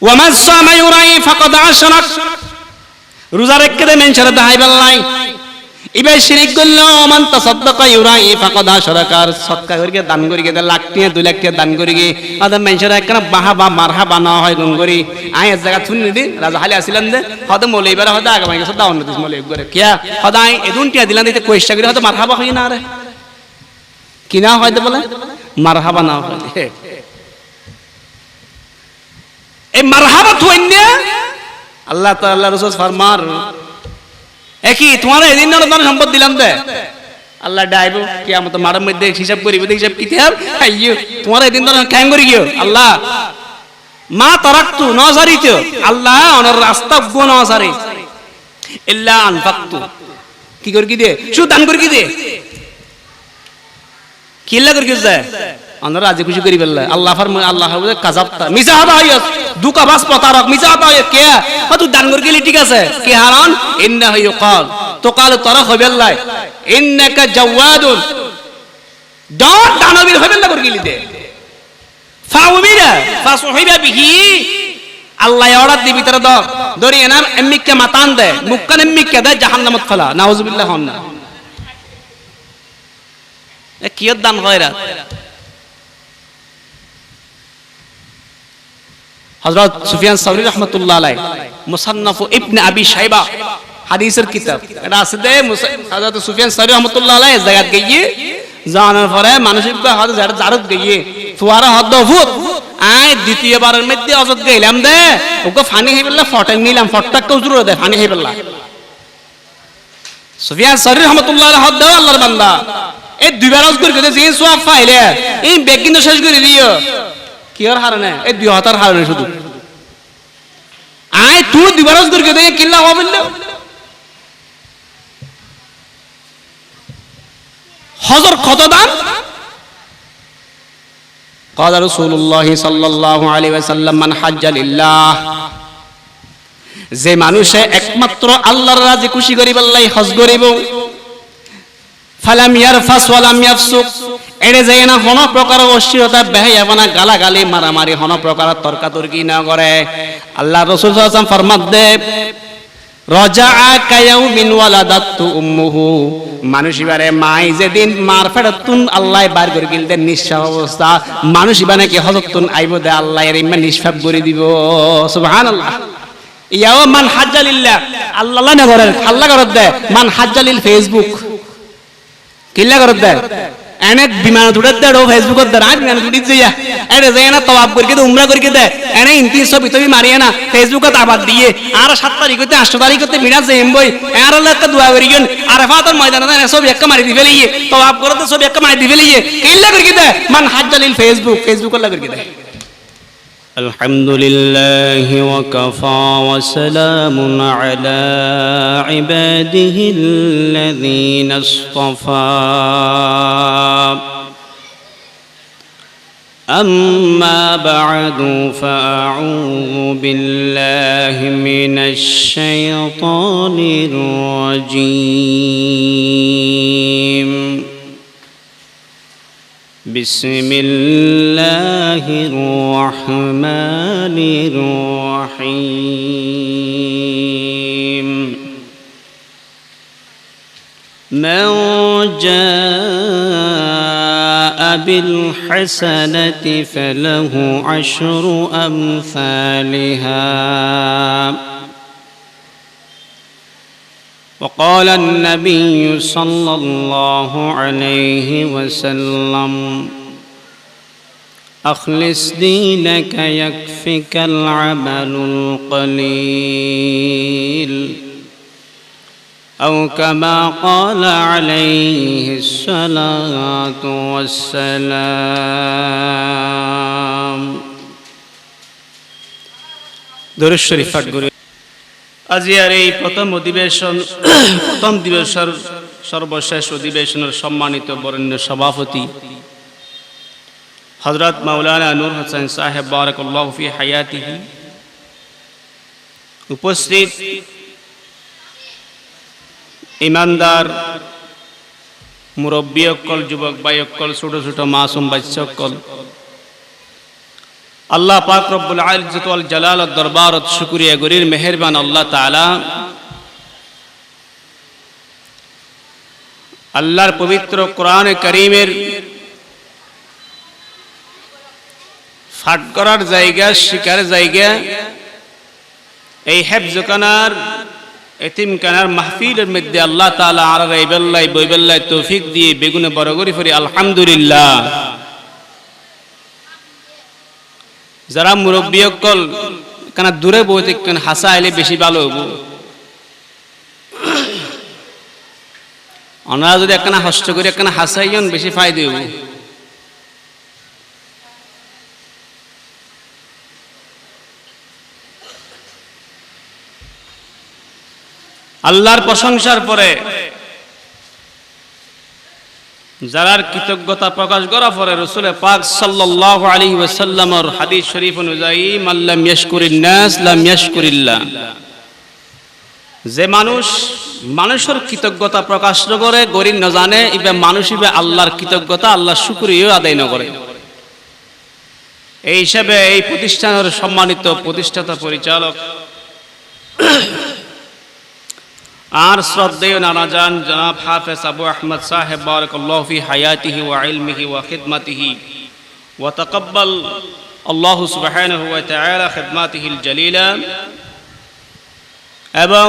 ওয়া মান সামা ইউরাই ফাকাদ আশরাক রোজা রেখে দে মেনশারে দাহাই বাল্লাই ইবে শিরিক করলো। মান তাসাদদাকা ইউরাই ফাকাদ আশরাকা সদকা করিকে দান করিকে দে লাখ টাকা 2 লাখ টাকা দান করিকে আদা মেনশারে একখানা বাহাবা মারহাবা না হয় গঙ্গরি আয় এক জায়গা শুনি দি রাজা হালি আসিলেন যে হয়তো মৌলবি বেরা হয়তো আগে মাইকে সদা অন্য দিস মৌলবি করে কিয়া হয়তো আই এদুন টিয়া দিলাম দিতে কোয়েশ্চা করে হয়তো মারহাবা হয় না রে কিনা হয়তো বলে মারহাবা না হয় এই মারহাবা থইন্যা আল্লাহ তাআলা রাসূল ফরমার একই তোমার এদিন না তোমার সম্পদ দিলাম দে আল্লাহ ডাইবো কিয়ামত মারার মধ্যে হিসাব করিবে হিসাব কিতাব আইয়ো তোমার এদিন না কাম করি গিয়ে আল্লাহ মা তারাকতু নজারিত আল্লাহ ওনার রাস্তা গো নজারি ইল্লা আনফাকতু কি করি দে শু দান করি দে কিল্লা করি যায় আমরা রাজি খুশি করি বললে আল্লাহ ফরমায় আল্লাহ বলে কাযাবতা মিছা হতা হইস দুকাবাস প্রতারক মিছা হতা হয় কে তুই দান করে গেলি ঠিক আছে কি হারান ইন্নাহু ইয়াকাল তো কাল তারা হবে আল্লাহ ইন্নাকা জাওয়াদুন ডট দানবীর হবে না করে গেলি দে ফাউমিরা ফাসহিবা বিহি আল্লাহ অর্ডার দিবি তারা দরি এনার এমমিকে মাতান দে মুক্কান এমমিকে দে জাহান্নামত ফেলা নাউজুবিল্লাহ হন্না এ কিয়ত দান হয়রা হযরত সুফিয়ান সাউরি রাহমাতুল্লাহ আলাইহি মুসান্নাফ ইবনে আবি শাইবা হাদিসের কিতাব এটা আছে দে হযরত সুফিয়ান সাউরি রাহমাতুল্লাহ আলাইহি জায়গা গিয়ে জানার পরে মানসিক হাত জারত গিয়ে ফুয়ারা হদ ফুত আই দ্বিতীয়বারের মধ্যে অজত গইলাম দে ওকে ফানি হইবল্লা ফটো নিলাম ফটোটাকে উজুর দে ফানি হইবল্লা সুফিয়ান সাউরি রাহমাতুল্লাহ আলাইহি হদ আল্লাহর বান্দা এই দুইবার অজ করে যে সওয়াব পাইলে এই বেগিন শেষ করে দিও কিয়ার হারনে এই 2000 হারনে শুধু আয় তুই দিবারস করকে দে কিল্লা হবে না হযর কত দান قال رسول الله صلى الله عليه وسلم من حج لله যে মানুষে একমাত্র আল্লাহর রাজি খুশি করিবার লাই হজ করিব ফালাম ইয়ারফাস ওয়ালাম ইয়াফসুক এড়ে যায় না কোনো প্রকার অশ্লীলতা বেহায়াপনা গালাগালি মারামারি কোনো প্রকার তর্কাতর্কি না করে আল্লাহ রাসূল সাল্লাল্লাহু আলাইহি ওয়াসাল্লাম ফরমাত দে রাজাআ কায়াউমিন ওয়ালাদাতু উম্মুহু মানুষ ইবারে মাই যেদিন মার ফেরতুন আল্লাহ বার করে গিলতে নিঃশ্বাস অবস্থা মানুষ ইবানে কি হযরতুন আইব দে আল্লাহ এর ইমান নিষ্পাপ করে দিব সুবহানাল্লাহ ইয়াও মান হাজ্জালিল্লাহ আল্লাহ না করে আল্লাহ করে দে মান হাজ্জালিল ফেসবুক কিল্লা করে দে এনে বিমান উড়ে দে ও ফেসবুক দে না বিমান উড়ি যাইয়া এনে যায় না তওয়াব করকে দে উমরা করকে দে এনে 300 বিতবি মারিয়া না ফেসবুকত আবাদ দিয়ে আর 7 তারিখতে 8 তারিখতে মিনা যাইম বই আর আল্লাহ কা দোয়া করিগন আরাফাতের ময়দানে না সব এক মারি দিবে লইয়ে তওয়াব করতে সব এক মারি দিবে লইয়ে কিল্লা করকে দে মান হাজ্জালিল ফেসবুক আল্লাহ করকে দে الحمد لله وكفى وسلام على عباده الذين اصطفى أما بعد فأعوذ بالله من الشيطان الرجيم بسم الله الرحمن الرحيم من جاء بالحسنة فله عشر أمثالها وقال النبي صلى الله عليه وسلم أخلص دينك يكفك العمل القليل أو كما قال عليه الصلاة والسلام درود شريف আজিয়ার এই প্রথম দিবসের সর্বশেষ অধিবেশনের সম্মানিত বরেণ্য সভাপতি হযরত মাওলানা নূর হোসেন সাহেব বারাকাল্লাহু ফি হায়াতিহি উপস্থিত ইমানদার মুরব্বী অকল যুবক ভাই অকল ছোট ছোট মাসুম বাচ্চা অকল আল্লাহ পাক রব্বুল ইজ্জত ওয়াল জালালত দরবারত শুকরিয়া গরির মেহেরবান আল্লাহ তাআলা আল্লাহর পবিত্র কোরআনে কারীমের ফাট করার জায়গা, শিকার জায়গা, এই হেফজখানার এতিমখানার মাহফিলের মধ্যে আল্লাহ তাআলা আর এই বেল্লাই বইবেল্লাই তৌফিক দিয়ে বেগুনে বড় করি ফরি আলহামদুলিল্লাহ। যারা মুরব্বী অকল কেন দূরে বইতে কেন হাসা আইলে বেশি ভালো হবো, ওনারা যদি একখানা হস্ত করে একখানা হাসাইন বেশি ফায়দা হবো। আল্লাহর প্রশংসার পরে যারার কৃতজ্ঞতা প্রকাশ করা পরে রাসূল পাক সাল্লাল্লাহু আলাইহি ওয়াসাল্লামের হাদিস শরীফ অনুযায়ী মাল্লাম ইয়াশকুরিন নাস লাম ইয়াশকুরিল্লাহ, যে মানুষ মানুষের কৃতজ্ঞতা প্রকাশ করে গরিব না জানে ইবে মানুষ ইবে আল্লাহর কৃতজ্ঞতা আল্লাহর শুকরিয়া আদায় না করে। এই হিসাবে এই প্রতিষ্ঠানের সম্মানিত প্রতিষ্ঠাতা পরিচালক আর শ্রদ্ধেয় নানাজান জনাব হাফেজ আবু আহমদ সাহেব বারাকাল্লাহু ফি হায়াতিহি ওয়া ইলমিহি ওয়া খিদমাতিহি ওয়া তাকাব্বাল আল্লাহু সুবহানাহু ওয়া তাআলা খিদমাতিহিল জালিলা, এবং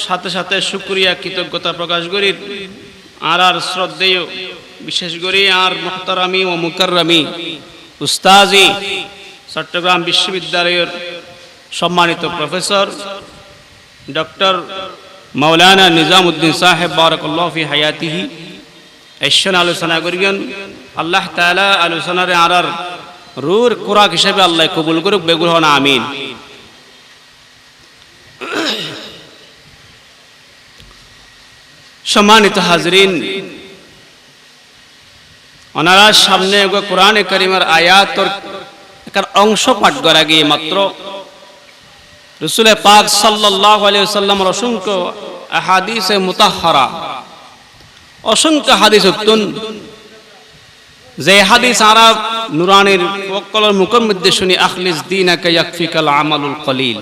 সাথে সাথে শুকরিয়া কৃতজ্ঞতা প্রকাশ করি আর শ্রদ্ধেয় বিশেষ করে আর মুহতারামি ও মুকাররামি উস্তাজি চট্টগ্রাম বিশ্ববিদ্যালয়ের সম্মানিত প্রফেসর ডক্টর মাওলানা নিজামউদ্দিন সাহেব বারাকাল্লাহু ফি হায়াতিহি এশন আলোচনা করিবেন। আল্লাহ তাআলা আলোচনারে আর রুর কোরআন হিসেবে আল্লাহ কবুল করুক, বেগুল হন আমিন। সম্মানিত হাজরিন, ওনারা সামনে কোরআনে কারীমের আয়াতের একটা অংশ পাঠ করা গিয়ে মাত্র রাসূল পাক সাল্লাল্লাহু আলাইহি ওয়াসাল্লামের অসংখ্য আহাদিসে মুতাহহারা, অসংখ্য হাদিস উত্তম, যে হাদিস আরব নুরানির ওয়াক্কলের মুখের মধ্যে শুনি আখলিস দীনাকা ইয়াকফিকাল আমালুল কলিল,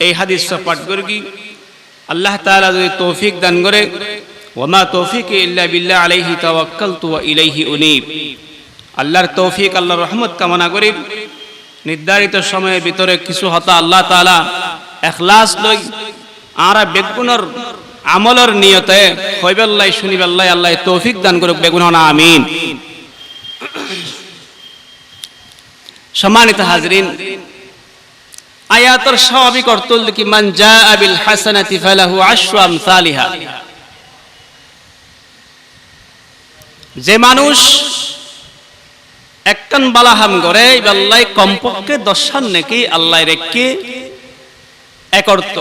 এই হাদিস পাঠ করে কি আল্লাহ তাআলা যদি তৌফিক দান করে, ওয়ামা তৌফিক ইল্লা বিল্লাহ আলাইহি তাওয়াক্কালতু ওয়া ইলাইহি উনীব, আল্লাহর তৌফিক আল্লাহর রহমত কামনা করি। নির্ধারিত সময়ের ভিতরে কিছু হতা আল্লাহ তাআলা ইখলাস লই আর বেগুনের আমলের নিয়তে হইবেল্লাই শুনিবেল্লাই আল্লাহ তৌফিক দান করুক, বেগুন হন আমিন। সম্মানিত হাজরিন, আয়াতের স্বাভাবিক অর্থ কি মান জাআ বিল হাসানাতি ফালাহু আশরু আমসালিহা, যে মানুষ একখান বালাহাম করে আল্লাহ কমপক্ষে 10 নেকি আল্লাহ রেখে, এক অর্থ।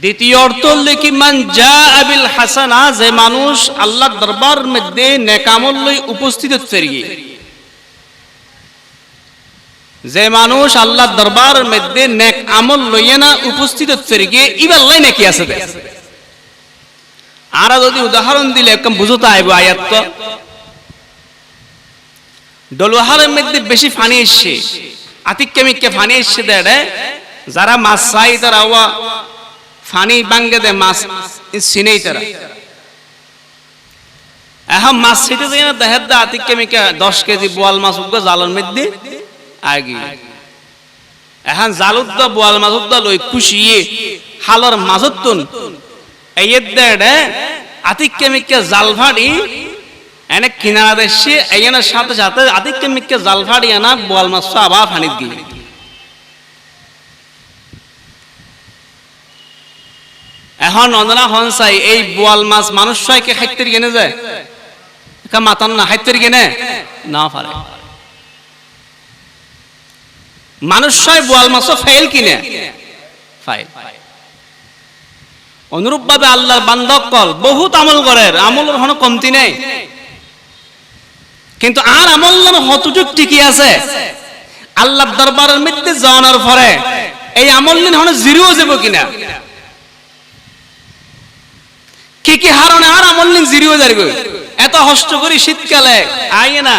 দ্বিতীয় অর্থ কি মান জাআ বিল হাসানা, যে মানুষ আল্লাহর দরবার মধ্যে নেক আমল লই উপস্থিত হচ্ছে, যে মানুষ আল্লাহর দরবারের মধ্যে নেক আমল লইয়া না উপস্থিত হচ্ছে গিয়ে ইবাল্লাই নাকি আছে। আর যদি উদাহরণ দিলে একদম বুঝতে আইব আয়াত, তো ডলহারের মধ্যে বেশি পানি এসছে, আতিককে মিককে পানি এসছে দেড়ে, যারা মাছ চাই তারা পানি বাঙ্গে দেয়, মাছ চিনেই তারা এখন মাছ ছিটে যায় না, দেহের দা আতিককে মিকে 10 কেজি বোয়াল মাছ উঠবে জালের মধ্যে আগে, এখন জালুদ্দা বোয়াল মাছুদ্দা লই খুশিয়ে হালর মাছুত্তুন এই দেড়ে আতিককে মিককে জাল ফাড়ি এনে কিনারা দেশে এখানে সাথে সাথে আতিককে মিককে জাল ফাড়ি আনা বোয়াল মাছ আবার ফানি দিয়ে, এখন অন্দনা হনসাই এই বোয়াল মাছ মানুষ ছয়কে খাইতে কেনে যায়, মাতান না খাইতে কেনে না পারে, মানুষ ছয় বোয়াল মাছও ফাইল কিনে ফাইল। অনুরূপ ভাবে আল্লাহর বান্দকল বহুত আমল করে, আমলের কোনো কমতি নেই, কিন্তু আর আমল হতটুক টিকি আছে আল্লাহর দরবারের মধ্যে যাওয়ার পরে এই আমল নিন হন জিরো যাব কিনা, কি কি হারণে আর আমল নিন জিরো যাবে। এত কষ্ট করি শীতকালে আইয়ে না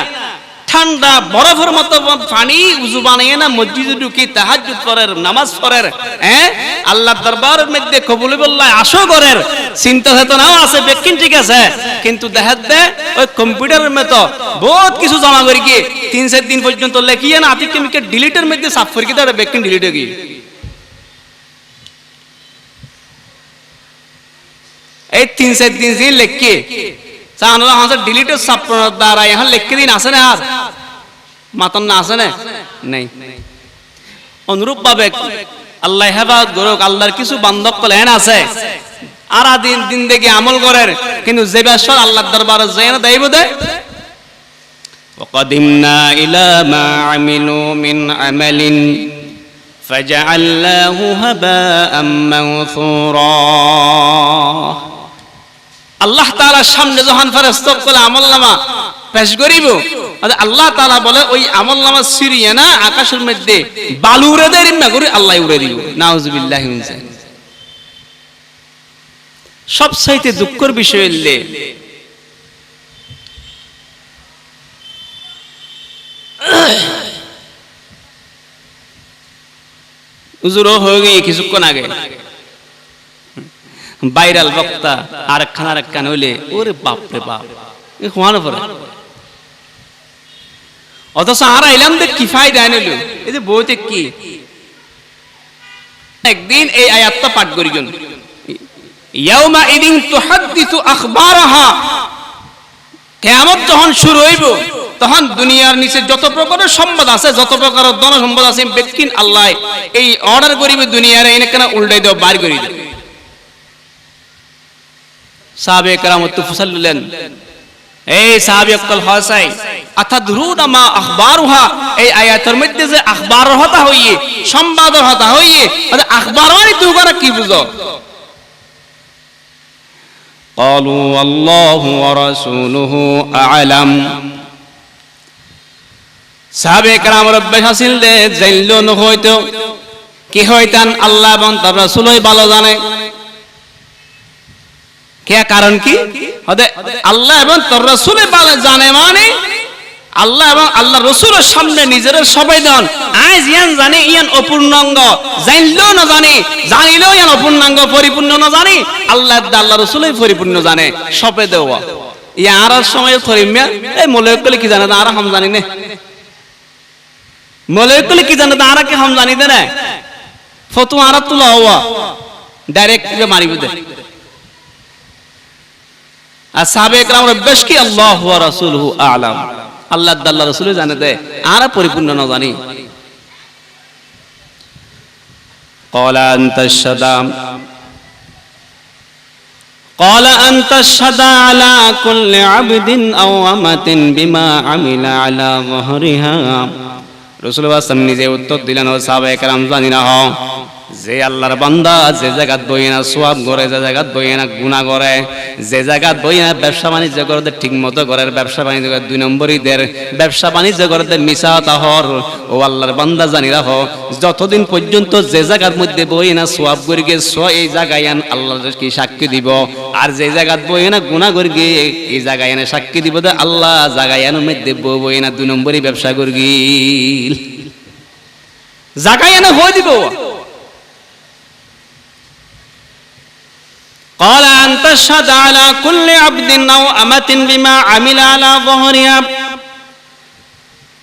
ঠান্ডা বরফের মতো পানি উজু বানিয়ে না মসজিদে ঢুকি তাহাজ্জুদ করের নামাজ পড়ের আল্লাহর দরবারের মধ্যে কবুল বল্লাহ আসো করের চিন্তা চেতনাও আছে বেকিন ঠিক আছে কিন্তু দেখাত দে ওই কম্পিউটারের মতো বহুত কিছু জমা করি কি 3-4 দিন পর্যন্ত লেখিয়ে না আতিকে ডিলিটের মধ্যে সাফ করে কি তার বেকিন ডিলিট হয়ে গিয়ে এই 3-4 দিন যে লেখকে সানরা হাসে ডিলিট সাফ করার দ্বারা এখন লেখকে দিন আসে না আর মাতন না আসে না নাই অনুরূপ ভাবে আল্লাহ হেফাজত করুক আল্লাহর কিছু বান্ধব কলেন আছে আর দিন দিন দেখে আমল করেন কিন্তু যে বেশর আল্লাহর দরবারে যায় না দেইব দে وقدمنا إلى ما عملوا من عمل فجعلناه هباء منثورا আল্লাহ তাআলার সামনে যখন ফেরেশতা কল আমলনামা পেশ করিব আল্লাহ তাআলা বলে ওই আমলনামা সিরিয়ে না আকাশের মধ্যে বালু উড়ে দেয় না করে আল্লাহ উড়ে দিব নাউজুবিল্লাহি মিন যালিক সবচাইতে দুঃখের বিষয় হইলে হুজুরও হয়ে গিয়ে কিছুক্ষণ আগে ভাইরাল বক্তা আরেকখান হইলে ওরে বাপ রে বাপ হওয়ানো পরে অথচ আর আইলাম যে কি ফায়দা নিল এই যে বইতে কি একদিন এই আয়াতটা পাঠ করিজন ইয়াউমা ইদিন তুহাদ্দিসু আখবারাহা কিয়ামত যখন শুরু হইব তখন দুনিয়ার নিচে যত প্রকারের সম্পদ আছে যত প্রকারের ধন সম্পদ আছে বেকিন আল্লাহ এই অর্ডার করিবে দুনিয়ার এনে কেন উল্টাই দাও বার করি দাও সাহাবে کرام তুফসাল্লেন এই সাহাবী অকল হাসাই আতাদরুনা মা আখবারুহা এই আয়াতের মধ্যে যে আখবার হতা হইয়ে সংবাদ হতা হইয়ে মানে আখবার মানে তুই করে কি বুঝো قالوا والله ورسوله اعلم সাহাবে کرام রব্বে হাসিল দে জানলো ন হইতো কি হইতান আল্লাহ এবং তার রাসূলই ভালো জানে কে কারণ কি হদে আল্লাহ এবং তার রাসূলই ভালো জানে মানে আল্লাহ এবং আল্লাহ রাসূলের সামনে নিজের সবাই দেন আজ ইয়ান জানে ইয়ান অপূর্ণাঙ্গ জানলো না জানি জানিলো ইয়ান অপূর্ণাঙ্গ পরিপূর্ণ না জানি আল্লাহ আল্লাহ রাসূলই পরিপূর্ণ জানে সবে দেওয়া ইয়ার সময় ফরিমিয়া এই মলায়েকগুলো কি জানে আর হাম জানি না মলায়েকগুলো কি জানে আর কি হাম জানি না ফতোয়া আর তুলা হওয়া ডাইরেক্ট মারিব দে আর সাহাবে کرام বেশ কি আল্লাহ ওয়া রাসূলুহু আ'লাম আল্লাহ আল্লাহ রাসূল জানে দে আর পরিপূর্ণ না জানি ক্বালা আনতাশ শাদাম ক্বালা আনতাশ শাদা আলা কুল্লি আবদিন আও আমাতিন বিমা আমিলা আলা যহরিহা রাসূলুল্লাহ সাল্লাল্লাহু নিজে উত্তর দিলেন ও সাহাবে کرام জানি না হও যে আল্লাহর বান্দা যে জায়গাত বইনা সওয়াব করে যে জায়গাত বইনা গুনাহ করে যে জায়গাত বইনা ব্যবসা বাণিজ্য করে ঠিকমতো করে ব্যবসা বাণিজ্য করে দুই নম্বরই দের ব্যবসা বাণিজ্য করে মিছা তাহর ও আল্লাহর বান্দা জানি রাখো যতদিন পর্যন্ত যে জায়গার মধ্যে বইনা সওয়াব করে গে এই জায়গায় আল্লাহর কি সাক্ষী দিব আর যে জায়গাত বইনা গুনাহ করে গে এই জায়গায় সাক্ষী দিব দে আল্লাহ জায়গায় মধ্যে বইনা দুই নম্বরই ব্যবসা করে গিল জায়গায় হয়ে দিব قال أن تشهد على كل عبد أو أمة بما عمل على ظهرها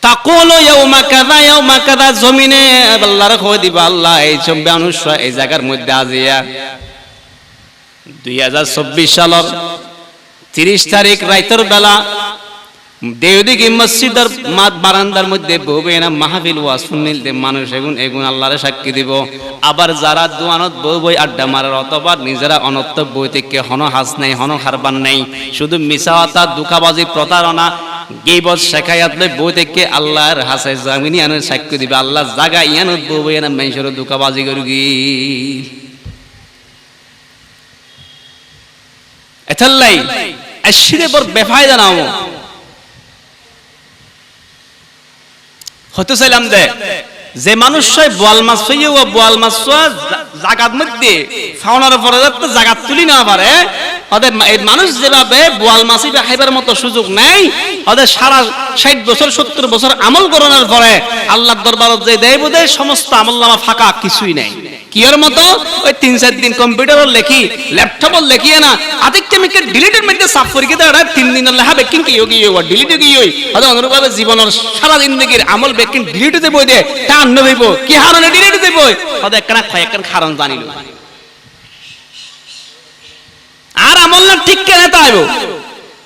تقول يوم كذا يوم كذا زمينه আল্লাহর খোয় দিবা আল্লাহ এই সব মানুষ এই জায়গার মধ্যে আজিয়া 2024 সালের 30 তারিখ রাতের বেলা দেওদিঘি মসজিদের মাঠ বারান্দার মধ্যে বসে না মাহফিল ওয়াজ শুনিল দে মানুষ এগুন আল্লাহরে সাক্ষী দিব আবার যারা দোয়ানত বই আড্ডা মারার অথবা নিজেরা অনর্থ বই থেকে হন হাস নাই হন হারবান নাই শুধু মিছাওয়াতা দুঃখাবাজি প্রতারণা গীবত শেখায়াত লই বই থেকে আল্লাহর হাসে জামিনি আনে সাক্ষী দিবে আল্লাহ জায়গা ইয়ানত বই না মানুষের দুঃখাবাজি করগি এতলাই আশিরে বড় বেফায়দা নাও হতে চাইলাম যে মানুষ বোয়াল মাছ বোয়াল মাছ জাগাত মধ্যে ফাউনার পরে জাগাত তুলি না পারে ওদের এই মানুষ যেভাবে বোয়াল মাছি খাইবার মতো সুযোগ নেই, ওদের সারা 60 বছর 70 বছর আমল করানোর পরে আল্লাহর দরবারত যে দেয় বোধে সমস্ত আমলনামা ফাঁকা, কিছুই নাই। কিয়ের মতো ওই 3-4 দিন কম্পিউটারও লেখি, ল্যাপটপও লেখিয়ে না আদিত্যমিকে ডিলিটের মধ্যে সাফ করে গিয়ে এটা 3 দিন লেখা বেকিং কি যোগী যোগ ডিলিট কি হই ওদের অনুরূপভাবে জীবনের সারা জিন্দগির আমল বেকিং ডিলিট হতে বই দে তা অন্য হইব কি হারণে ডিলিট হতে বই ওদের একখানা কয়েকখান কারণ জানিল আর আমল না ঠিক কেনে তাইব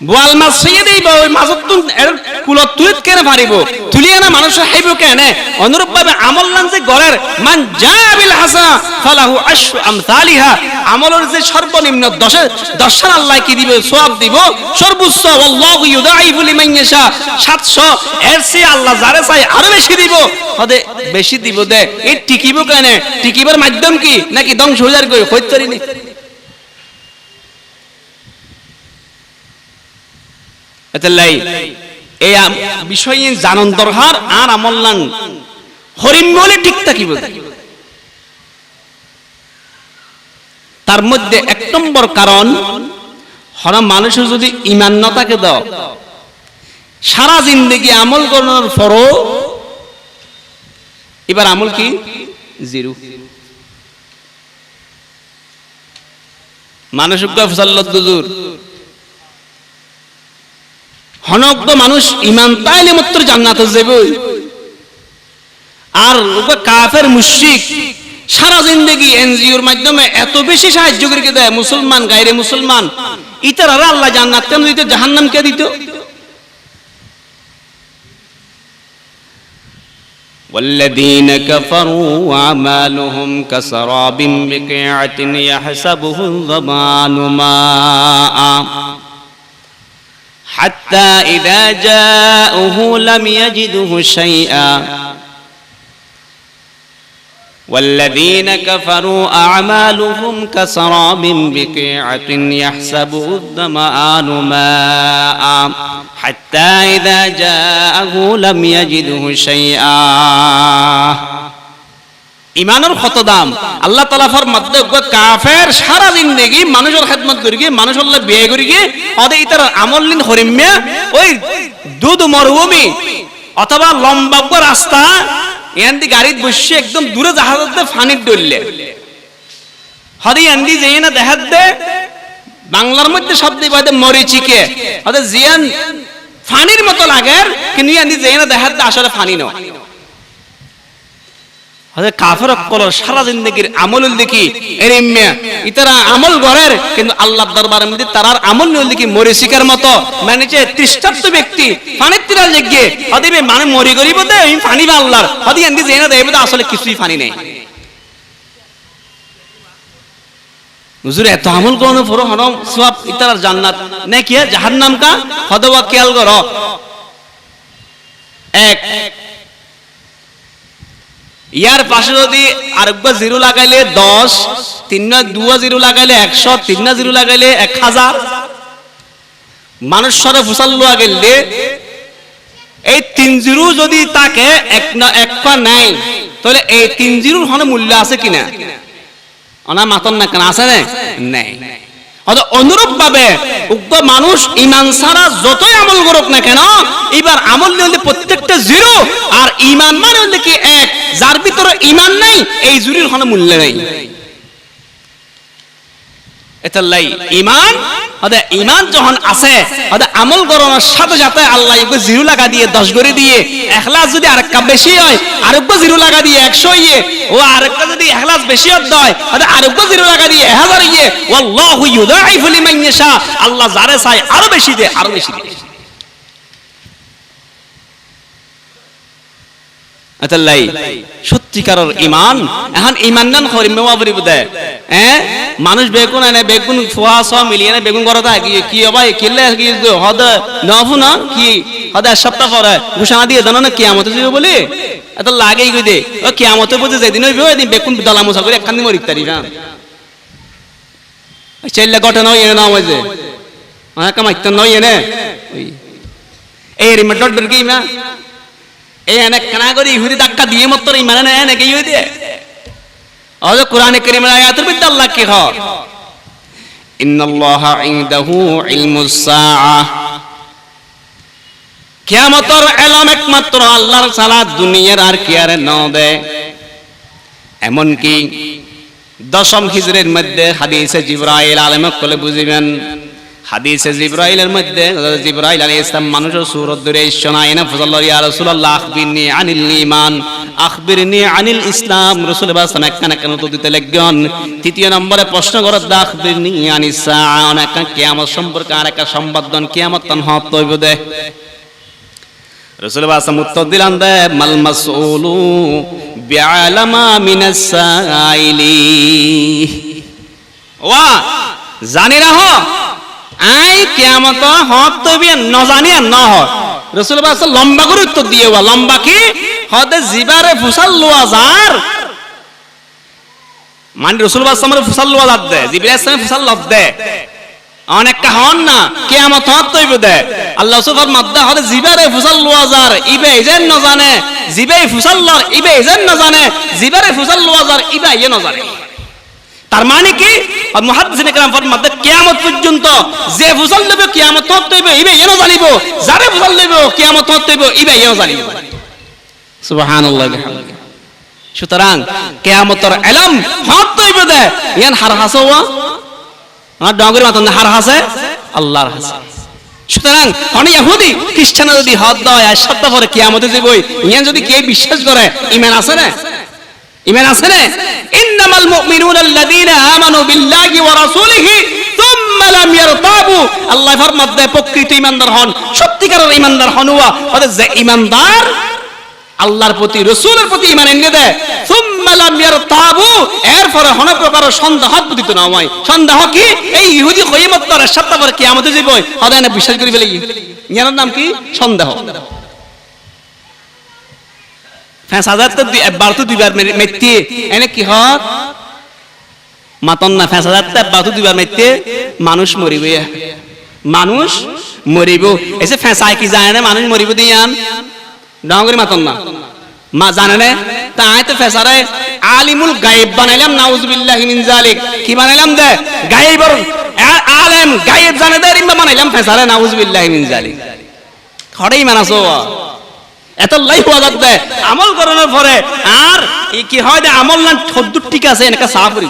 বোয়াল মাছ ছিঁড়ে দেব ওই মাছত কুলত তুলিত কেনে পারিব তুলিয়ে না মানুষের হাইব কেনে অনুরূপভাবে আমল নাম যে গড়ের মান জাবিল হাসা ফালাহু আশরু আমসালিহা আমলের যে সর্বনিম্ন 10 আল্লাহ কি দিবে সওয়াব দিব সর্বোচ্চ আল্লাহু ইউদাইফু লিমান ইয়াশা 700 এর চেয়ে আল্লাহ যারে চাই আরো বেশি দিব হদে বেশি দিব দে এই টিকিব কেনে টিকিবার মাধ্যম কি নাকি ধ্বংস হয়ে যার কই হইতরি নি এতলাই এই বিষয় জানন দরকার আর আমল নাং হরিম বলে ঠিক থাকিব তার মধ্যে 1 নম্বর কারণ হল মানুষের যদি ঈমান না থাকে দাও সারা জিন্দেগি আমল করার পরও এবার আমল কি জিরো মানুষ ফসাল্লাত গুজুর হনজ্ঞ মানুষ ঈমান তাইলে মাত্র জান্নাতে যাবে আর কাফের মুশরিক সারা জিন্দেগি এনজিওর মাধ্যমে এত বেশি সাহায্য করে দেয় মুসলমান গায়রে মুসলমান ইতারা আল্লাহ জান্নাত কেন দিত জাহান্নাম কে দিত والذين كفروا أعمالهم كسراب بقيعة يحسبه الظمآن ماء حتى إذا جاءه لم يجده شيئا والذين كفروا أعمالهم كسراب بقيعة يحسبه الظمآن ماء حتى إذا جاءه لم يجده شيئا ইমানের কত দাম আল্লাহ তাআলা ফরমাতে কাফের সারা জিন্দেগি মানুষের খেদমত করি গিয়ে মানুষের লা বিয়ে করি গিয়ে ওদের ইতার আমল লিন হরিম্যা ওই দুধ মরুভূমি অথবা লম্বা রাস্তা এন্দি গাড়িত বসে একদম দূরে জাহাজতে পানি ডললে হদি এন্দি যেই না দেখাত দে বাংলার মধ্যে শব্দ বাদে মরিচিকে ওদের জিয়ান পানির মতো লাগে কিন্তু এন্দি যেই না দেখাত দে আসলে পানি নয় হযরত কাফের কল সারা জিন্দেগির আমল দেখি এরিম্মা ইতারা আমল গরের কিন্তু আল্লাহর দরবারের মধ্যে তারার আমল নল দেখি মরিচিকার মতো মানে যে তৃষ্ণার্ত ব্যক্তি পানির তীরে গিয়ে হদিবে মানে মরি গরিব দে এই পানি বা আল্লাহর হদি এন্দি যেনা দেবে আসলে কিছুই পানি নেই হুজুর এত আমল করানোর পর হন সওয়াব ইতারার জান্নাত নাকি জাহান্নাম কা হদওয়া খেয়াল করো এক ইয়ার পাশে যদি আরেকবার জিরো লাগাইলে 10 3 না 2 জিরো লাগাইলে 100 3 না জিরো লাগাইলে 1000 মানুষ সরে ফুসাল্লু আগেলে এই 3 জিরো যদি তাকে এক না এক পা নাই তাহলে এই 3 জিরোর হনে মূল্য আছে কিনা অনা মাতন না কেন আছে নাই অথবা অনুরূপ ভাবে উক্ত মানুষ ঈমান ছাড়া যতই আমল করুক না কেন এবার আমল নিলে প্রত্যেকটা জিরো আর ঈমান মানে হলো কি এক যার ভিতরে ঈমান নাই এই জিরোর কোনো মূল্য নাই এতাল্লাই ঈমান ওদে ঈমান যখন আছে ওদে আমল করানোর সাথে সাথে আল্লাহ ইগো জিরো লাগা দিয়ে 10 করে দিয়ে ইখলাস যদি আরেকটা বেশি হয় আরেকটা জিরো লাগা দিয়ে 100 ইয়ে ও আরেকটা যদি ইখলাস বেশি হয় ওদে আরেকটা জিরো লাগা দিয়ে 1000 ইয়ে আল্লাহু ইউদাইফু লিমান ইয়াশা আল্লাহ যারে চায় আরো বেশি দেয় আরো বেশি দেয় আতাল্লাই সত্যিকারের ঈমান এখন ঈমান নান হরিমে বাবরি বুদে মানুষ বেগুন এনে বেগুন ফুয়া সব মিলিয়ে বেগুন করতা কি ভাই কিল্লে কি হদ নফু না কি হদ এক সপ্তাহ পরে ঘোষণা দিয়ে জানো না কিয়ামত দিব বলে এত লাগেই কই দে ও কিয়ামত বুঝে যেদিন হইবে ওই দিন বেগুন দলা মুসা করে একখান দিন মরিত তারি না চাইলে ঘটনা হই এনে নাম হইছে অনেক কামাইতে নই এনে এই রিমোট ডর কি না এই অনেক কানা করে ইহুদি ধাক্কা দিয়ে মাত্র ইমানে নেয় নাকি ইহুদি অজ কোরআনে কারীমের আয়াতের মধ্যে আল্লাহ কি হয় ইন্নাল্লাহা ইনদাহু ইলমুস সাআহ, কিয়ামতের ইলম একমাত্র আল্লাহর ছাড়া দুনিয়ার আর কি আর নবে। এমনকি দশম হিজরির মধ্যে হাদিসে জিবরাইল আলাইহিস সালাম বুঝিবেন, হাদিসে জিবরাইলের মধ্যে জিবরাইল আলাইহিস সালাম মানুষের সূরত ধরে শোনায় না, ফজল্লাহ ইয়া রাসূলুল্লাহ আখবিরনি আনিল ঈমান আখবিরনি আনিল ইসলাম। রাসূল সাল্লাল্লাহু আলাইহি ওয়াসাল্লাম কেন তো দিতে লাগেন। তৃতীয় নম্বরে প্রশ্ন করে আখবিরনি আনিস সাআ, অনেক কিয়ামত সম্পর্কে আর একটা সংবাদ দেন, কিয়ামত তখন হইব দে। রাসূল সাল্লাল্লাহু আলাইহি ওয়াসাল্লাম উত্তর দিলেন দে মাল মাসউলু বিআলামা মিনাস সাইলি, ওয়া জানি রাখো আই কিয়ামত হত তবে ন জানি আর ন হয়। রাসূল সাল্লাল্লাহু আলাইহি ওয়াসাল্লাম লম্বা করে উত্তর দিয়ে, ওয়া লম্বা কি হদে জিবারে ফুসাল লওয়াজার, মানে রাসূল সাল্লাল্লাহু আলাইহি ওয়াসাল্লাম ফুসাল লওয়াজার দে, জিবরাইল সালাম ফুসাল লব দে, অনেকটা হন না কিয়ামত হত তৈব দে। আল্লাহ সুবহান মাদ্দা হদে জিবারে ফুসাল লওয়াজার ইবে ইজেন ন জানে, জিবে ফুসাল ল ইবে ইজেন ন জানে, জিবারে ফুসাল লওয়াজার ইবে ইয়ে ন জানে। তার মানে কি মুহাদ্দিসিনে কেরাম ফরমাতে কিয়ামত পর্যন্ত যে ফুসাল লবে কিয়ামত হত তৈব ইবে ইয়ে ন জানিব, যারে ফুসাল লবে কিয়ামত হত তৈব ইবে ইয়ে ন জানিব। সুবহানাল্লাহ বিহামদিহি। সুতরাং কিয়ামতের ইলম হত তৈব দে ইয়ান হার হাসওয়া আর ডগরি মাতন হার হাসে আল্লাহর হাসে। সুতরাং অনেক ইহুদি খ্রিস্টান যদি হদ দেয় আর সত্য পরে কিয়ামতে যাবই, ইয়ান যদি কে বিশ্বাস করে ঈমান আছে না, ঈমান আছে না। ইন্নামাল মুমিনুনা আল্লাযীনা আমানু বিল্লাহি ওয়া রাসূলিহি সুম্মা লাম ইয়ারতাবু, আল্লাহ ফরমাত দেয় প্রকৃত ঈমানদার হন, সত্যিকারের ঈমানদার হন ওয়া যে ঈমানদার আল্লাহর প্রতি রাসূলের প্রতি ঈমান এনে দেয়, সুম্মা লাম ইয়ারতাবু, এরপরে কোন প্রকার সন্দেহ পতিত না হয়। সন্দেহ কি এই ইহুদি কিয়ামত তার সত্য পরে কিয়ামতে যাবে হদায় না বিশ্বাস করি ফেলে, ইয়ার নাম কি সন্দেহ। হ্যাঁ সাজাত তো একবার তো দুইবার মেতে এনে কি হত মাতন না, ফেসাজাত তো একবার তো দুইবার মেতে মানুষ মরিবে, মানুষ মরিব। এসে ফেসায় কি জানে না মানুষ মরিব দিয়ান ডঙ্গরি মাতন না মা জানে না, তাই তো ফেসারে আলিমুল গায়েব বানাইলাম, নাউজুবিল্লাহি মিন যালিক। কি বানাইলাম দে গায়েবর আলেম গায়েব জানে দে রিম্বা বানাইলাম ফেসারে নাউজুবিল্লাহি মিন যালিক। খড়েই মানাসো এত লাই হওয়া যাবে আমল করানোর পরে আর কি হয় যে আমল না ঠদ্দুর ঠিক আছে এনেকা সাফরি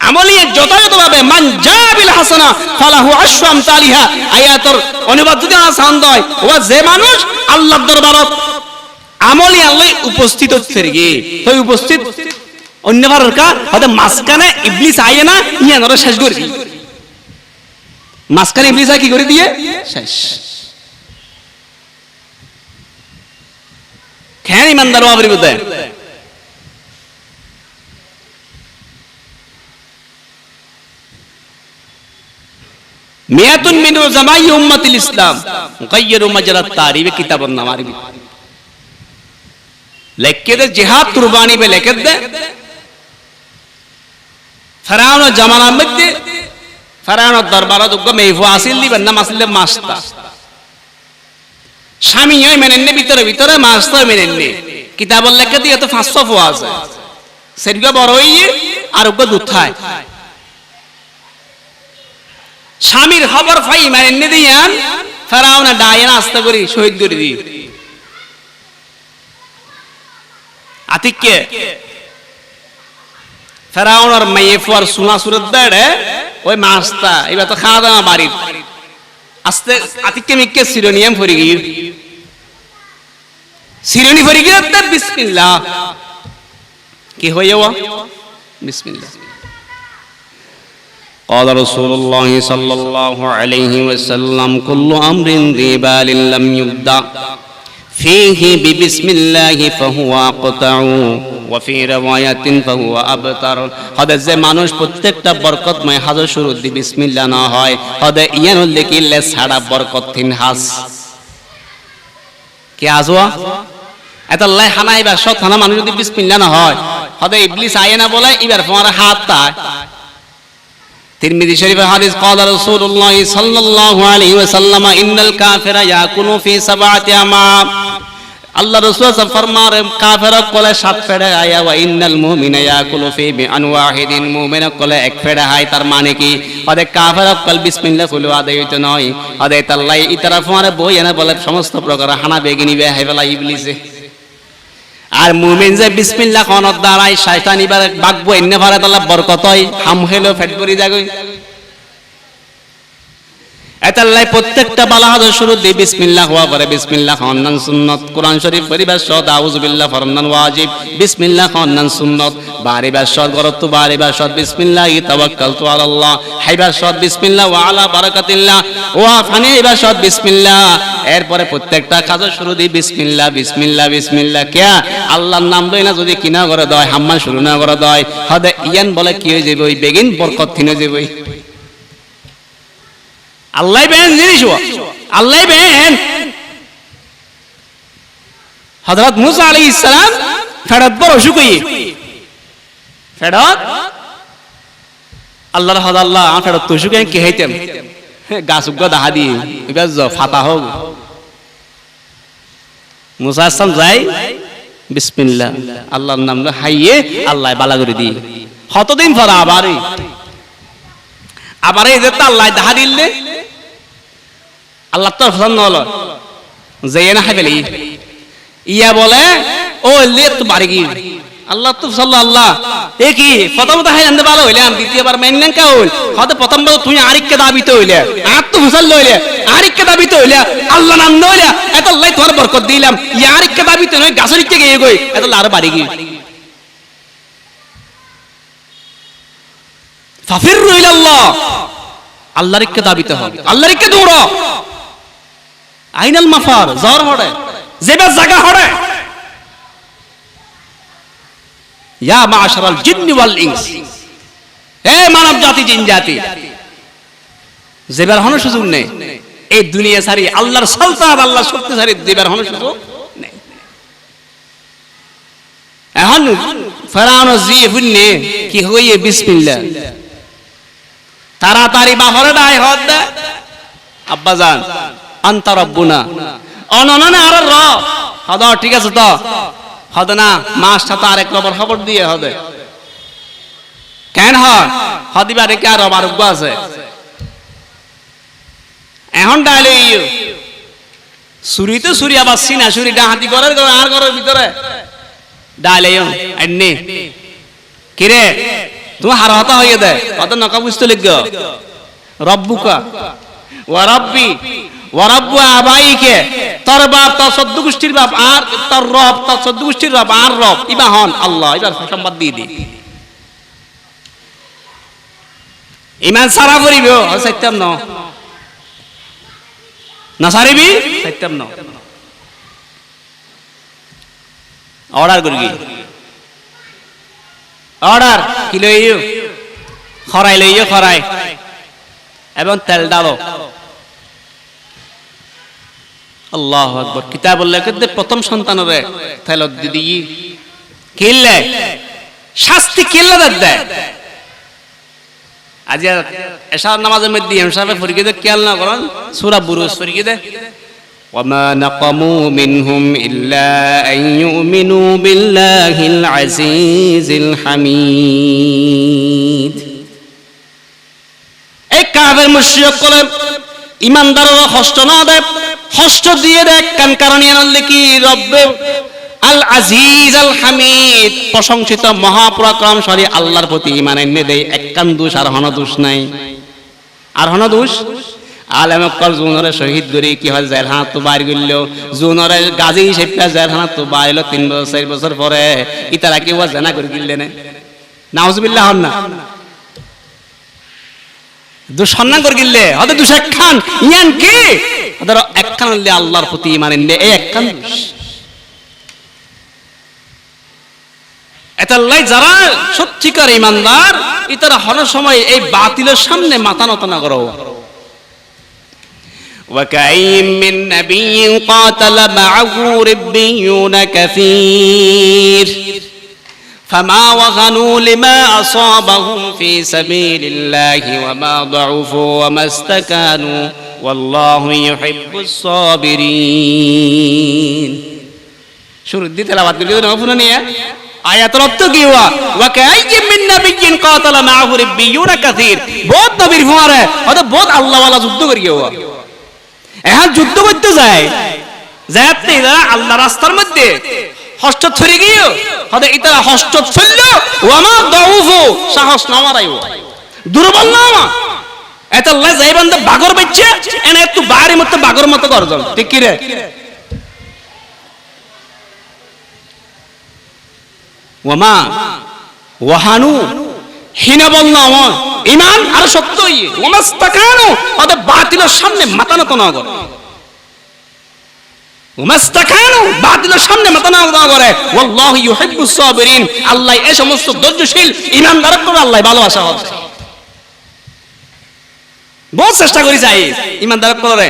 আমলিয়ে যথাযথভাবে মান জাবিল হাসানা ফালাহু আশরু আমসালিহা। আয়াতের অনুবাদ যদি আসান হয় ও যে মানুষ আল্লাহর দরবারত আমলি আল্লাহ উপস্থিত হচ্ছে রে, তো উপস্থিত অন্যবার কা হয়তো মাঝখানে ইবলিস আইয়ে না ইয়ানরে শেষ করে দি, মাঝখানে ইবলিস কি করে দিয়ে শেষ। কেন ইমানদার হওয়া পরিবর্তে মিয়াতুন মিন জামাই উম্মাতিল ইসলাম গায়্যিরু মাজরাত তারিব কিতাবুন নামারি লিখে দে জিহাদ কুরবানি पे লিখে দে। ফেরাউন জামানার মধ্যে ফেরাউনের দরবারে দুগ্গ মেহফু আসিল দিবেন না মাসলে মাস্তা স্বামী হয় মেনেননি ভিতরে ভিতরে মাস্তা মেনেননি কিতাবুল লিখে দিয়ে তো 500 ফুয়া আছে সেরগা বড় হইয়ে আর উগ্গ দুথায় স্বামীর খবর পাই মেনেননি দিয়ান ফেরাউন ডায়না আস্তে করি শহীদ করে দি আতিককে ফেরাউন আর মেয়েফু আর সুনা সুরত দেড়ে ওই মাস্তা এবার তো খাওয়া দাওয়া বাড়ি আস্তে আতিককে মিককে সিরোনিয়াম ফরি গিয়ে সিরোনি ফরি গিয়ে বিসমিল্লাহ কি হয়ে যাওয়া বিসমিল্লাহ। قال رسول الله صلى الله عليه وسلم كل أمر ذي بال لم يبدأ فيه ببسم الله فهو أقطع وفي رواية فهو أبتر। هذا যে মানুষ প্রত্যেকটা বরকতময় হাজ শুরু দি বিসমিল্লাহ না হয় হদে ইয়ানুল লিকিলে ছাড়া বরকত তিন হাস কি আজওয়া এত লাই হানাই বা সত হানা মানুষ যদি বিসমিল্লাহ না হয় হদে ইবলিস আয় না বলে এবার তোমার হাত তাই। তিরমিজি শরীফের হাদিস قال رسول الله صلى الله عليه وسلم ان الكافر ياكل في سبعه امام আল্লাহ রাসূল ফরমার কাফেরক কলে 7 ফেড়ে আয়া ওয়া ইন্নাল মুমিনা ইয়াকুলু ফি বিআন ওয়াহিদিন মুমিনা কলে 1 ফেড়ে হয় তার মানে কি ওদের কাফেরক কল বিসমিল্লাহ বলে আদায় হইতো নয় ওদের তাল্লাই ইতারা ফমারে বই এনে বলে সমস্ত প্রকার হানা বেগিনি বে হাইফালা ইবলিসে আর মুমিন যে বিসমিল্লাহ কোনত দ্বারাই শয়তান ইবার বাগবো এনে পারে তাআলা বরকত হয় হাম হেলো ফেট করি যাগই এতাল্লাই প্রত্যেকটা বালা হাজার শুরু দিয়ে বিসমিল্লাহ হওয়া পরে বিসমিল্লাহ খান্নান সুন্নত কোরআন শরীফ পরিবেশ সদ আউযুবিল্লাহ ফরমান ওয়াজিব বিসমিল্লাহ খান্নান সুন্নত বারিবার সদ গরত বারিবার সদ বিসমিল্লাহি তাওয়াক্কালতু আলাল্লাহ হাইবার সদ বিসমিল্লাহ ওয়া আলা বারাকাতিল্লাহ ওয়া ফানিবার সদ বিসমিল্লাহ এরপরে প্রত্যেকটা কাজ শুরু দিয়ে বিসমিল্লাহ বিসমিল্লাহ বিসমিল্লাহ কিয়া আল্লাহর নাম লই না যদি কিনা করে দেয় হাম্মান শুরু না করে দেয় হদে ইয়ান বলে কি হয়ে যাবে ওই বেগিন বরকত থিনে যাবে আল্লাহ বেন জিনিস আল্লাহ বেন হযরত মুসা আলাইহিস সালাম ফেরত বড় শুকই ফেরত আল্লাহর হদ আল্লাহ ফেরত তো শুকই কি হইতেম গাছ উগ্গ দাহা দি এবার ফাতা হোক মুসা সালাম যাই বিসমিল্লাহ আল্লাহর নাম লয়ে হাইয়ে আল্লাহ বালা করে দি কতদিন পর আবার এই যে আল্লাহ দাহা দিলে আল্লাহ তো পছন্দ হলো যে না হাইবেলি ইয়া বলে ও লে তো বাড়ি গি আল্লাহ তো সাল্লাল্লাহু আল্লাহ এ কি প্রথমত হাই আনতে ভালো হইলে আমি দ্বিতীয়বার মেনলেন কা হইল হয়তো প্রথমবার তুই আরেককে দাবিতে হইলে আর তো ফসল লইলে আরেককে দাবিতে হইলে আল্লাহ নাম নইলে এত আল্লাহ তোর বরকত দিলাম ইয়া আরেককে দাবিতে নয় গাছরিককে গিয়ে গই এত আর বাড়ি গি ফাফিরু ইলাল্লাহ আল্লাহর কে দাবিতে হবে আল্লাহর কে দৌড়ো আইনাল মাফার জর হড়ে যেবা জায়গা হড়ে ইয়া মাশারাল জিন্নি ওয়াল ইনস হে মানব জাতি জিন জাতি যেবার হন সুযোগ নেই এই দুনিয়া সারি আল্লাহর সালতানাত আল্লাহর শক্তি সারি যেবার হন সুযোগ নেই এখন ফেরাউন জি বুননে কি হইয়ে বিসমিল্লাহ তাড়াতাড়ি বাহরে ডাই হদ দে আব্বা জান আনতা রব্বুনা অনননে আর র হদ ঠিক আছে তো হদ না মাস সাথে আরেক রবর খবর দিয়ে হদে কেন হদিবারে কি আর আমার উগ্গ আছে এখন ডাইলে সুরিতে সুরি আবার সিনা সুরি ডাহাতি করে আর ঘরের ভিতরে ডাইলে এন্নি কিরে তুমি হার হতা হইয়ে দে কত নকা বুঝতে লিখ রব্বুকা ওয়া রাব্বি ওয়া রাব্বু আবাইকে তোর বাপ তোর সদ্য গোষ্ঠীর বাপ আর তোর রব তোর সদ্য গোষ্ঠীর রব আর রব ইবা হন আল্লাহ এবার সংবাদ দিয়ে দি ইমান সারা করিব সাইতাম না সারিবি সাইতাম না অর্ডার করিবি অর্ডার কি লইও খরাই লইও খরাই এবং তেল ডালো আল্লাহু আকবার কিতাবুল লাকিতে প্রথম সন্তানরে তেল দিদি কিল্লে শাস্তি কিল্লে দেয় আজ এশার নামাজের মধ্যে হিসাবে ফরিকে দে খেয়াল না করেন সূরা বুরুজ ফরিকে দে وما نقموا منهم إلا أن يؤمنوا بالله العزيز الحميد এই কাফের মুশরিক কলে ইমানদাররা কষ্ট না দেয় কষ্ট দিয়ে দেয় কান কারণ এনলে কি রব্বে আল আজিজ আল হামিদ প্রশংসিত মহাপরাক্রমশালী আল্লাহর প্রতি ঈমান এনে দেয় একখান দোষ আর হন দোষ নাই আর হন দোষ আলেম কল জুনরে শহীদ করি কি হয় জেলখানা তো বাইর গইল জুনরে গাজী হিসেবে জেলখানা তো বাইল 3 বছর 4 বছর পরে ইতারা কি ওয়া জানা করে গিললে না নাউজুবিল্লাহ হন না দোষ সম্মান করে গিললে হতে দোষ একখান ইয়ান কি ওদের একখান হলে আল্লাহর প্রতি ঈমান এনে এই একখান দোষ এতাল্লাই যারা সত্যিকার ঈমানদার ইতারা হর সময় এই বাতিলের সামনে মাথা নত না করো وكأين من نبي قاتل معه ربيون كثير فما وهنوا لما أصابهم في سبيل الله وما ضعفوا وما استكانوا والله يحب الصابرين শুরু দিয়ে তেলাওয়াত করে দিও না নিয়ে আয়াতের অর্থ কি ওয়া ওয়া কাইয়্যিম মিন নাবিয়্যিন কাতালা মাআহু রাব্বিয়ুনা কাসীর বহুত নবীর ফুয়ারে ওটা বহুত আল্লাহ ওয়ালা যুদ্ধ করিও এখন যুদ্ধ করতে যায় যাতে এরা আল্লাহ রাস্তার মধ্যে হস্ত ছড়ি গিয়ে হতে এটা হস্ত ছড়ল ওয়ামা দাউফু সাহস না মারাইও দুর্বল না এত আল্লাহ যাইবান্দা বাগর বেচছে এনে একটু বাড়ির মতো বাগর মতো গর্জন ঠিক কি রে ওয়ামা ওয়াহানু হিনাবল না ঈমান আর শক্ত হইয়ে ওয়ামাস্তাকানু ওদের বাতিলের সামনে মাথা নত না করে ওয়ামাস্তাকানু বাতিলের সামনে মাথা নত না করে ওয়াল্লাহু ইউহিব্বুস সাবিরিন আল্লাহ এই সমস্ত ধৈর্যশীল ঈমানদারকে আল্লাহ ভালোবাসা করে বহুত চেষ্টা করি যাই ঈমানদার করে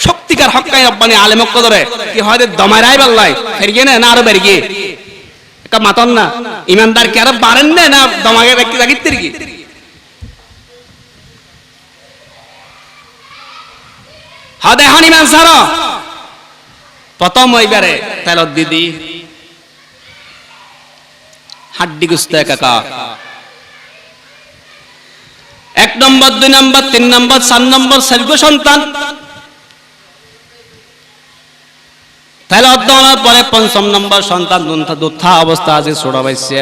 শক্তিকার হক্কাই রব্বানি আলেম করে কি হয় দমারাই আল্লাহ ফেরগে না আরো বেরগে কা মাতন না ঈমানদার কি আর বারেন না দমাগে ব্যক্তি জাগিতের কি হাদে এখন ঈমান ছাড়ো প্রথম ওইবারে তেলত দিদি হাড্ডি গুস্তে কাকা 1 নম্বর 2 নম্বর 3 নম্বর 4 নম্বর সেলগো সন্তান তাহলে অধ্যয়নের পরে 5ম নম্বর সন্তান দুধা অবস্থা আছে ছোড়া বাইছে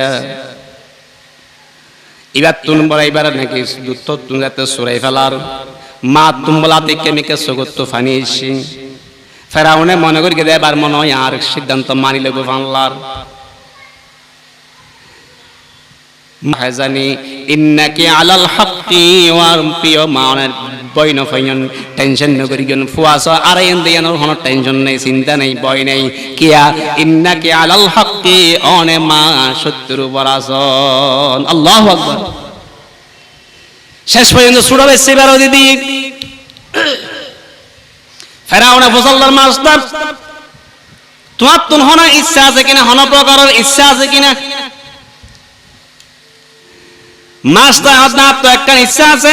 এবার 3 নম্বর এবারে নাকি দুধ তুমি যাতে সরাই ফেলার মা তুমলাতে কেমিকে সগত ফানি এসি ফেরাউনে মনে করি গেলে এবার মনে হয় আর সিদ্ধান্ত মানি লেগো বাংলার মাহাজানি ইন্নাকি আলাল হাক্কি ওয়া প্রিয় মানের বইন ফাইন টেনশন নগরি গন ফুয়াসা আর এন্দিয়ানোর কোনো টেনশন নেই চিন্তা নেই বই নেই কিয়া ইন্নাকি আলাল হাক্কি অনে মা সত্যের উপর আছেন আল্লাহু আকবার শেষ পর্যন্ত সুরাবে সেবারো দিদি ফেরাউনে ফজলদার মাস্টার তোমার তুন হনা ইচ্ছা আছে কিনা হন প্রকারের ইচ্ছা আছে কিনা মাস্টার আপনার তো একটা ইচ্ছা আছে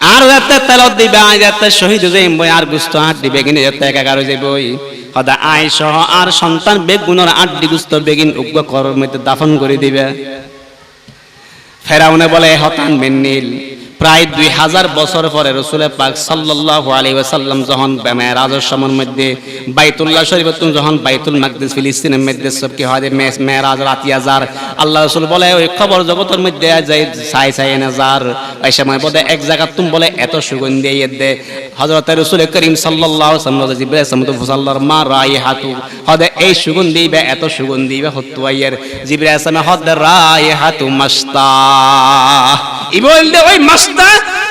আর যাতে তেলত দিবে আই যাতে শহীদ হয়ে যাইব আর গুস্ত হাত দিবে কিনে যাতে একাকার হয়ে যাইব সদা আই সহ আর সন্তান বেগুনের আড্ডি গুস্ত বেগিন উগ্র করার মধ্যে দাফন করে দিবে ফেরাউনে বলে হতান মেন্নিল প্রায় 2000 বছর পরে রাসূল পাক সাল্লাল্লাহু আলাইহি ওয়াসাল্লাম যখন মেরাজের সময়ের মধ্যে বাইতুল্লাহ শরীফ যখন বাইতুল মাকদিস ফিলিস্তিনের মধ্যে সব কি হয় মেরাজ রাতিয়াজার আল্লাহ রাসূল বলে ওই খবর জগতের মধ্যে যাই সাই সাই নাজার এই সময় বলে এক জায়গা তুমি বলে এত সুগন্ধি দে হযরত রাসূল করিম সাল্লাল্লাহু আলাইহি ওয়াসাল্লাম জিবরাইল সামুদ ফুসাল্লার মা রাইহাতু হদে এই সুগন্ধি বে এত সুগন্ধি বে হতওয়াইয়ের জিবরাইল সামে হদ রাইহাতু মাস্তা ই বললে ওই মাস্তা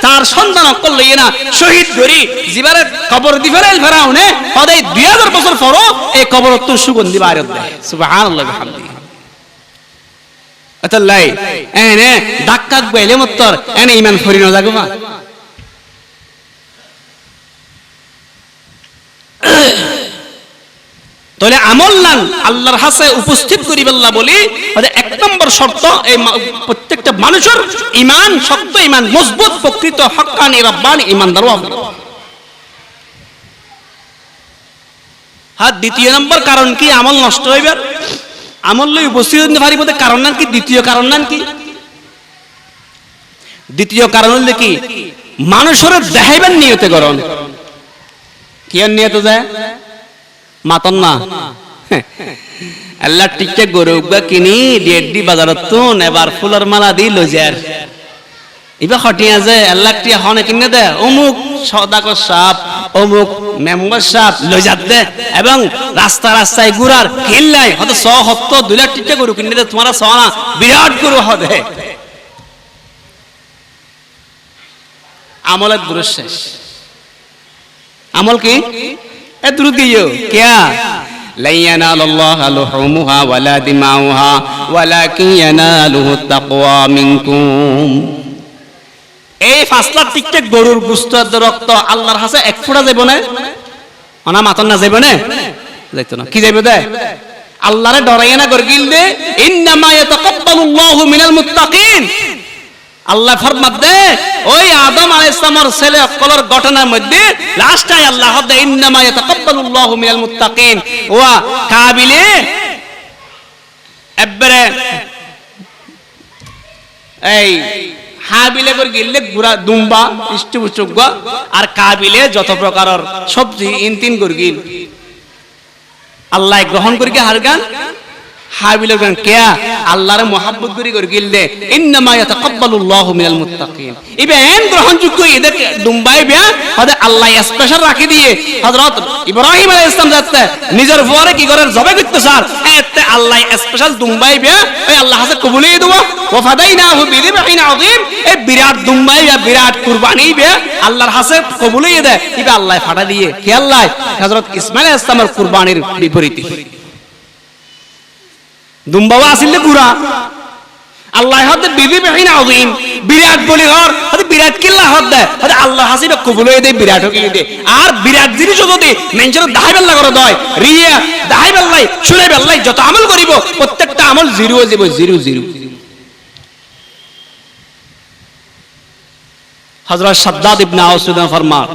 তার সন্তান করল না শহীদ করি জিবারে কবর দি ফেরাইল ফেরাউনে হদে 2000 বছর পরও এই কবর তো সুগন্ধি বাইরে দেয় সুবহানাল্লাহ বিহামদি আতাল্লাই এনে ধাক্কা গইলে মত্তর এনে ঈমান ফরি না জাগো মা তাহলে আমল নান আল্লাহর হাসে উপস্থিত করিবেল্লা বলি মানে 1 নম্বর শর্ত এই প্রত্যেকটা মানুষের ঈমান শক্ত ঈমান মজবুত প্রকৃত হক্কানি রব্বানি ঈমানদার হবে হ্যাঁ দ্বিতীয় নম্বর কারণ কি আমল নষ্ট হইবে আমল লই উপস্থিত হতে পারিব কারণ নান কি দ্বিতীয় কারণ নান কি দ্বিতীয় কারণ হলো কি মানুষের দেখাইবেন নিয়তে করণ কি নিয়ত যায় মাতন না আল্লাহ টিকে গরুগা কিনি ডেডি বাজারত তো এবার ফুলের মালা দি লজার ইবা খটিয়া যে আল্লাহ টিয়া হনে কিনে দে অমুক সদাগর সাপ অমুক মেম্বার সাপ লজার দে এবং রাস্তা রাস্তায় ঘুরার কিল্লাই হয়তো 100 2 লাখ টিকে গরু কিনে দে তোমার সোনা বিরাট গরু হবে আমলের গুরু শেষ আমল কি এ দ্রুত গিয়ে क्या लन यनाल अल्लाह लुहुमुहा वला दिमाउहा वलाकिन यनालुहु ताकवा मिनकुम এই ফাসলা টিকটক গরুর গোশত রক্ত আল্লাহর কাছে এক ফোঁটা যাইব না অনা মাতন না যাইব না যাইতো না কি যাইব দে আল্লাহরে ডরাইয়া না গরগিল দে ইন্নামা ইয়াতাকাব্বালুল্লাহু মিনাল মুত্তাকিন আল্লাহ ফরমাত দে ওই আদম আলাইহিস সালামের ছেলে অকলর ঘটনার মধ্যে লাস্টে আল্লাহ হদ ইন্নামা ইয়াতাকাব্বালুল্লাহু মিনাল মুত্তাকিন ওয়া কাবিলে এবারে এই হাবিলে করে গিললে গুড়া দুম্বা ইষ্টুচুগ আর কাবিলে যত প্রকারের সবজি ইনতিন করে গিল আল্লাহ গ্রহণ করি কে হারগান হাবিলের গান কেয়া আল্লাহর মোহাব্বত করি করে গিললে ইন্নামা ইয়াতাকাব্বালুল্লাহু মিনাল মুত্তাকিন ইবেন গ্রহণযোগ্য এদের দুম্বাই বিয়া হদে আল্লাহ স্পেশাল রাখি দিয়ে হযরত ইব্রাহিম আলাইহিস সালাম যাতে নিজের পরে কি করে জবে করতে স্যার এতে আল্লাহ স্পেশাল দুম্বাই বিয়া ওই আল্লাহ হাতে কবুলই দেব ওয়া ফাদাইনাহু বিযিবহিন আযীম এই বিরাট দুম্বাই বিয়া বিরাট কুরবানি বিয়া আল্লাহর হাতে কবুলই দেয় ইবে আল্লাহ ফাটা দিয়ে কি আল্লাহ হযরত ইসমাঈল আলাইহিস সালামের কুরবানির বিপরীতে দুম্বাওয়া আসলে গুড়া আল্লাহ হতে বিযিবহিন আযীম বিরাট বলি হর হতে বিরাট কিল্লা হদ দেয় হতে আল্লাহ হাসিবে কবুল হয়ে দেয় বিরাট হয়ে দেয় আর বিরাট জিনিস যদি মেনশন দাহাই বেল্লা করে দয় রিয়া দাহাই বেল্লাই শুনে বেল্লাই যত আমল করিব প্রত্যেকটা আমল জিরো যাব জিরো জিরো হযরত শাদ্দাদ ইবনে আওস ফরমান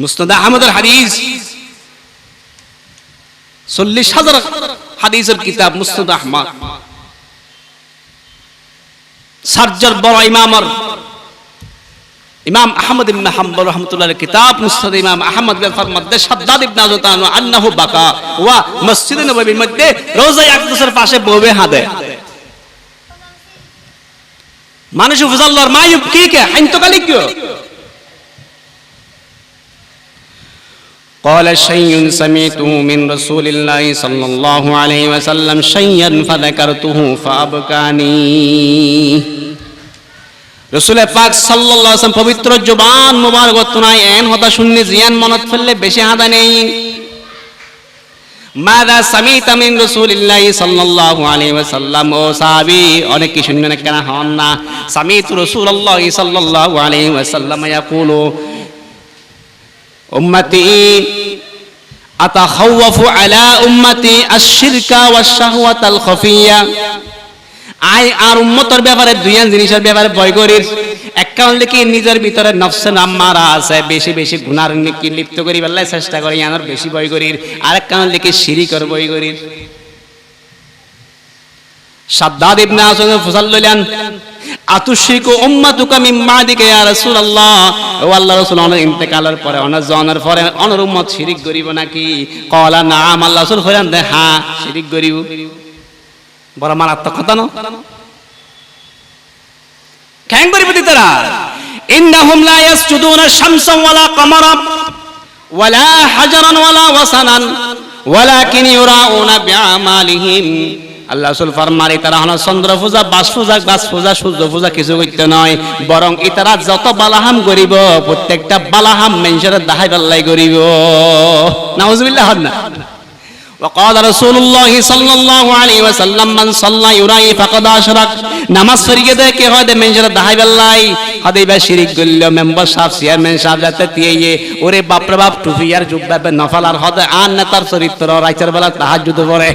মুসনাদ আহমদের হাদিস 40,000 হাদিসের কিতাব মুসনাদ আহমদ সারজার বড় ইমাম আহমদ ইবনে হাম্বল রাহমাতুল্লাহর কিতাব মুসনাদ ইমাম আহমদ বিন ফরমাদ শাদ্দাদ ইবনে আওস আন্নাহু বাকা ওয়া মসজিদ নববীর মধ্যে রোজা আকদাসের পাশে ববে হাদে মানুষ ফুজাল্লার মায়ুব কি কে আইনতকালি কিও قال شيء سمعته من رسول الله صلى الله عليه وسلم شيئا فذكرته فأبكاني রাসূল পাক সাল্লাল্লাহু আলাইহি ওয়াসাল্লাম পবিত্র জবান মোবারক তুনাই এন হতা শুননি জিয়ান মনত ফেললে বেশি হাদা নেই মাদা সামিতা মিন রাসূলিল্লাহি সাল্লাল্লাহু আলাইহি ওয়াসাল্লাম ও সাহাবী অনেক কি শুনবেন কেন হন না সামিতু রাসূলুল্লাহি সাল্লাল্লাহু আলাইহি ওয়াসাল্লাম ইয়াকুলু উম্মতি আতাখাওয়াফু আলা উম্মতি আশ-শিরকা ওয়াশ-শাহওয়াতাল খাফিয়া আই আর উম্মতের ব্যাপারে দুইয়া জিনিসের ব্যাপারে ভয় করিস এক কারণ কি নিজের ভিতরে নফসে নামারা আছে বেশি বেশি গুনার নিকি লিপ্ত করি বললাই চেষ্টা করি আনার বেশি ভয় করির আরেক কারণ কি শিরকের ভয় করির শাদ্দাদ ইবনে আওস ফুসাল লইলেন আতুশরিকু উম্মাতুকা মিন বাদিকা ইয়া রাসূলুল্লাহ ও আল্লাহর রাসূল ওনার ইন্তেকালের পরে ওনার জানার পরে ওনার উম্মত শিরক করিব নাকি ক্বালা নাআম আল্লাহর রাসূল কইলেন হ্যাঁ শিরক করিব বড় মারাত্মক কথা না কেন করিব তারা ইন্নাহুম লা ইয়াসজুদুনা শামসা ওয়ালা কামারা ওয়ালা হাজারান ওয়ালা ওয়াসানান ওয়ালাকিন ইউরাউনা বিআমালিহিম আল্লাহ রাসূল ফরমারে তারা হলো চন্দ্র পূজা বাস পূজা গাছ পূজা সূর্য পূজা কিছু করতে নয় বরং ইতারা যত বালাহাম করিব প্রত্যেকটা বালাহাম মানুষের দাহাই বাল্লাই করিব নাউজুবিল্লাহ না وقال رسول الله صلى الله عليه وسلم من صلى يراي فقد اشرك নামাজ পড়িয়ে দেয় কে হয় মানুষের দাহাই বাল্লাই হাদিবা শিরক করল মেম্বার সাহেব চেয়ারম্যান সাহেব যাতে তিয়ে ওরে বাপ রে বাপ টুপি আর জুব্বা নফল আর হদে আর না তার চরিত্র রাতের বেলা তাহাজ্জুদ পড়ে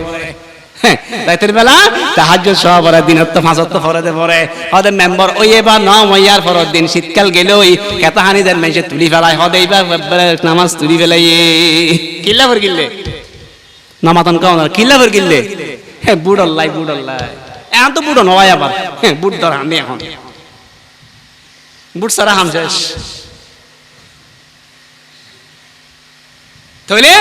রাতের বেলা তাহাজ্জুদ সব পড়ে দিনের তো পাঁচ ওয়াক্ত ফরজে পড়ে হদে মেম্বার ওই এবার ন ময়ার ফরজ দিন শীতকাল গেলে ওই কেতাহানি দেন মানুষে তুলি ফেলায় হদে এইবার নামাজ তুলি ফেলাই কিল্লা ভর গিললে নামাতন কাউন কিল্লা ভর গিললে হ্যাঁ বুড়ল্লাই এখন তো বুড়ো নয় আবার হ্যাঁ বুট ধর আমি এখন বুট সারা হাম শেষ তাহলে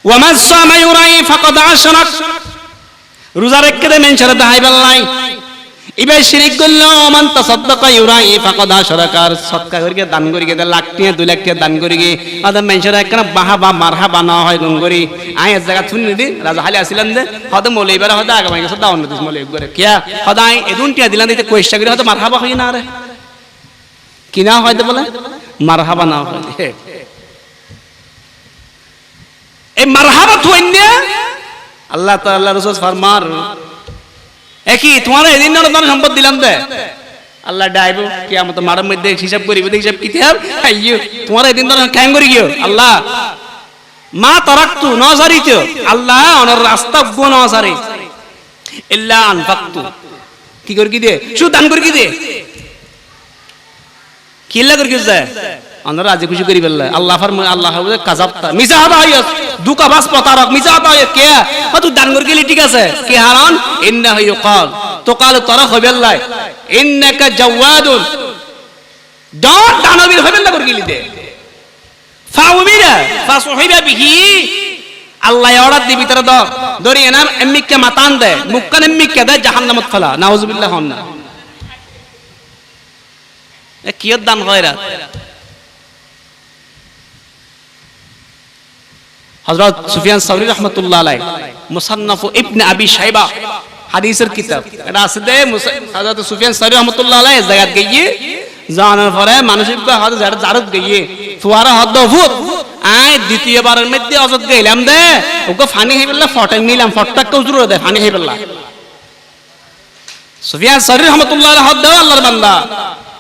ওয়ামান সামা ইউরাই ফাকাদ আশরাক রোজা রেখে দে মেনশারে দাহাই বাল্লাই ইবে শিরক করলো মান তাসাদদাকা ইউরাই ফাকাদ আশরাকা সদকা করিকে দান করিকে দে লাখ টাকা 2 লাখ টাকা দান করিকে আদা মেনশারে একখানা বাহাবা মারহাবা না হয় গঙ্গরি আয় এক জায়গা শুনি দি রাজা হালি আসিলেন যে হদে মৌলইবার হদে আগে মাইকে সদা অন্য দিস মৌলই করে কিয়া হদাই এদুন টিয়া দিলান দিতে কোয়েশ্চা করে হদে মারহাবা হয় না রে কি না হয় দে বলে মারহাবা না হয় এই মারহাবা থইন্নে আল্লাহ তাআলা রাসূল ফরমার একই তোমার এদিন না তোমার সম্পদ দিলাম দে আল্লাহ ডাইবো কিয়ামত মারার মধ্যে হিসাব করিব হিসাব কিতাব আইয়ো তোমার এদিন না কাম করি গিयो আল্লাহ মা তারাকতু নজারিতো আল্লাহ ওনার রাস্তা গো নজারি ইল্লা আনফাকতু কি করে কি দে শুধু দান করে কি দে কিল্লা করে কি যায় আমরা রাজি খুশি করি বললে আল্লাহ ফরমায় আল্লাহ বলে কাযাবতা মিছা হতা হইস দুকাবাস প্রতারক মিছা হতা হইস কে তুই দান করে গেলি ঠিক আছে কি হারান ইন্নাহু ইয়াকাল তো কাল তরা হবে আল্লাহ ইন্নাকা জাওয়াদুন ডট দানবীর হবে না করে গেলি দে ফাউমিরা ফাসহিবা বিহি আল্লাহ অর্ডার দিবি তারা দরি এনার এমমিকে মাতান দে মুক্কান এমমিকে দে জাহান্নামত ফেলা নাউজুবিল্লাহ হন্না এ কিয়ত দান হয়রা হযরত সুফিয়ান সাউরি রাহমাতুল্লাহ আলাইহি মুসান্নাফ ইবনে আবি শাইবা হাদিসের কিতাব এটা আছে দে হযরত সুফিয়ান সাউরি রাহমাতুল্লাহ আলাইহি জায়গা গিয়ে জানার পরে মানসিক হাত জারত গিয়ে ফুয়ারা হাত দফুত আই দ্বিতীয়বারের মধ্যে অজত গেলাম দে ওকে ফানি হইবল্লা ফটো নিলাম ফটোটাকে উজুর দে ফানি হইবল্লা সুফিয়ান সাউরি রাহমাতুল্লাহ আলাইহি হাত দাও আল্লাহর বান্দা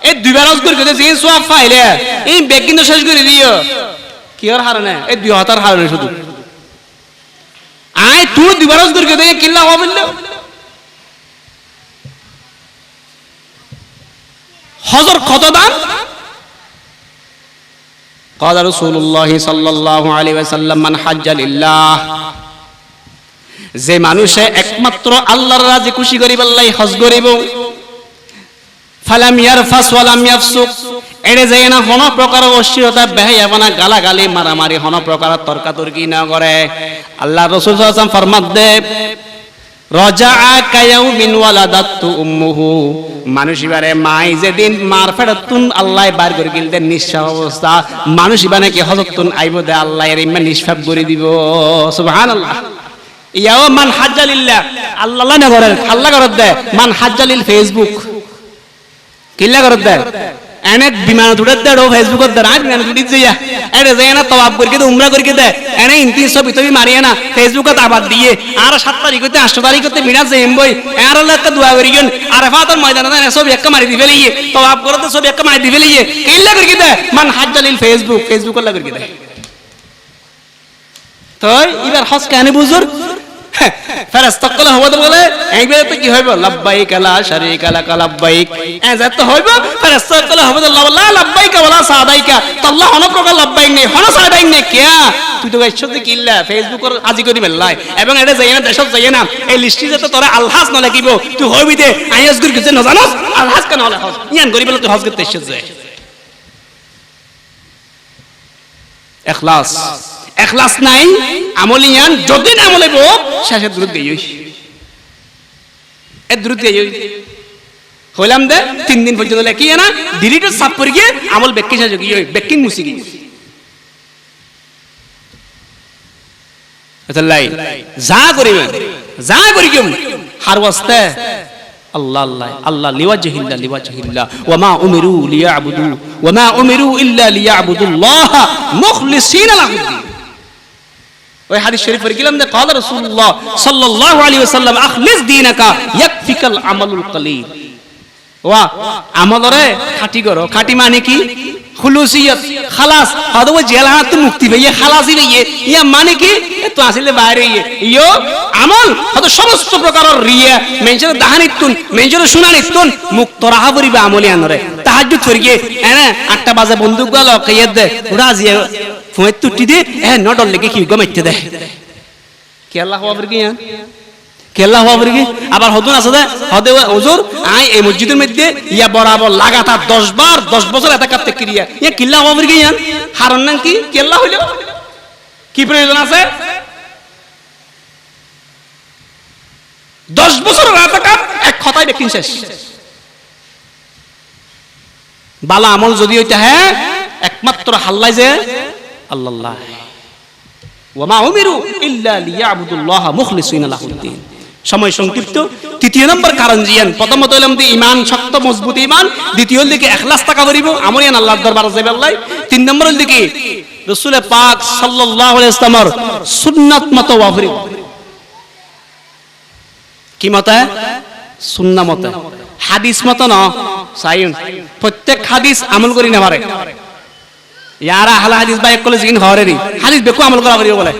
এই দুইবার অজ করে যে সওয়াব পাইলে এই বেগিন শেষ করে দিও কি আর হারানে এই দুই হাতার হারানে শুধু আই তুই দুইবার অজ করে দে কিল্লা হবে বললে হযর কত দান قال رسول الله صلى الله عليه وسلم من حج لله যে মানুষে একমাত্র আল্লাহর রাজি খুশি করিব আল্লাহ হজ করিব ফালাম ইয়ারফাস ওয়ালাম ইয়াফসুক এড়ে যায় না কোন প্রকার অশ্লীলতা বেহায়াপনা গালাগালি মারামারি কোন প্রকার তর্কাতর্কি না করে আল্লাহ রাসূল সাল্লাল্লাহু আলাইহি ওয়াসাল্লাম ফরমাত দে রাজাআ কায়াউমিন ওয়ালাদাতু উম্মুহু মানুষ ইবারে মাই যেদিন মার ফেরতুন আল্লাহ বার করে গিলতে নিঃশ্বাস অবস্থা মানুষ ইবানে কি হযরতুন আইব দে আল্লাহ এর ইমান নিষ্পাপ করে দিব সুবহানাল্লাহ ইয়াও মান হাজ্জালিল্লাহ আল্লাহ না করে আল্লাহ করে দে মান হাজ্জালিল ফেসবুক কিল্লা করে দে এনে বিমান উড়ে দে ও ফেসবুক দে রাত বিমান উড়ি যায়া এনে যায় না তওয়াব করে দে উমরা করে দে এনে ইনতি সব ইতবি মারিয়া না ফেসবুকত আবাদ দিয়ে আর 7 তারিখ হতে 8 তারিখ হতে মিনা যাইম বই আর আল্লাহ কা দোয়া করিগন আরাফাতের ময়দানে না সব এক মারি দিবে লইয়ে তওয়াব করে দে সব এক মারি দিবে লইয়ে কিল্লা করে দে মান হাজ্জালিল ফেসবুক আল্লাহ করে দে তো এবার হজ কেন বুজুর ফেরেশতা কল হবে বলে এইবার তো কি হইব লাব্বাইক লা শারীকা লাক লাব্বাইক এজাত তো হইব ফেরেশতা কল হবে আল্লাহ লা লাব্বাইক ওয়ালা সাদাইকা তো আল্লাহ অন প্রকার লাব্বাইক নেই হন সাদাইক নেই কিয়া তুই তো গাইছতে কিল্লা ফেসবুকের আজি করি বেলাই এবং এটা যাই না দেশত যাই না এই লিস্টি যত তোরা আলহাজ ন লাগিব তুই হইবি দে আইয়াস গুর কিছু না জানোস আলহাজ কেন হলে হজ ইয়ান করি বলে তুই হজ করতে এসে যায় ইখলাস নাই আমলিয়ান যদি না আমলে বো শেষে দ্রুত গইস এ দ্রুত গইস হইলাম দে 3 দিন পর্যন্ত লেখি না ডিলিট সাব করে গিয়ে আমল বেক্কি শেষ গই বেক্কিং মুসি গই আল্লাহ যা করিবেন যা করিম হার ওয়াস্তে আল্লাহ আল্লাহ আল্লাহ লিওয়াজহিল্লাহ ওয়া মা উমিরু ইল্লা লিয়াবুদুল্লাহ মুখলিসিনা লাহুদ্দিন ওই হাদিস শরীফ পড়ে গেলাম যে قال রাসূলুল্লাহ সাল্লাল্লাহু আলাইহি ওয়াসাল্লাম আখলিস দীনাকা ইয়াকফিকাল আমালুল কলিল ওয়া আমলরে খাঁটি করো খাঁটি মানে কি খুলুসিয়ত খালাস হাদো জেলহাত মুক্তি ভাইয়া খালাসি ভাইয়া ইয়া মানে কি তো আসলে বাইরে ইয়ো আমল হাদো সমস্ত প্রকারের রিয়া মেনজর দাহানিতুন মেনজর শুনানিতুন মুক্ত রাহা পরিবা আমলে আনরে তাহাজ্জুদ করিয়ে এনে 8টা বাজে বন্দুক গেল কিয়াত দে রাজিয়া ফুয়ে তুটি দে এ নডল লেগে কি গমাইতে দে কি আল্লাহ ওয়াবর কি কেল্লা হওয়ার কি আবার হদুন আছে দে হদে হুজুর আই এই মসজিদের মধ্যে ইয়া বরাবর লাগাতার 10 বছর এটা কাটতে ক্রিয়া ইয়া কিল্লা হওয়ার কি ইয়ান হারন নাম কি কেল্লা হইলো কি প্রয়োজন আছে 10 বছর রাত কাট এক কথাই দেখিন শেষ বালা আমল যদি হইতা হ্যাঁ একমাত্র হাল্লাই যে আল্লাহ ওয়া মা উমিরু ইল্লা লিয়াবুদুল্লাহ মুখলিসিনা লাহুদ্দিন সময় সংক্ষিপ্ত তৃতীয় নম্বর কারণ জিয়ান প্রথমত হইলাম যে ঈমান শক্ত মজবুত ঈমান দ্বিতীয় হল কি ইখলাস থাকা করিব আমরিয়ান আল্লাহর দরবারে যাবে আল্লাহ তিন নম্বর হল কি রাসূল পাক সাল্লাল্লাহু আলাইহি ওয়াসাল্লামের সুন্নাত মত ওয়াফরি কি মতে সুন্নাহ মতে হাদিস মত না সাইন প্রত্যেক হাদিস আমল করি না পারে ইয়ারা আহলে হাদিস বাই কলেজ কিন হরেরি হাদিস বেকু আমল করা করিব বলে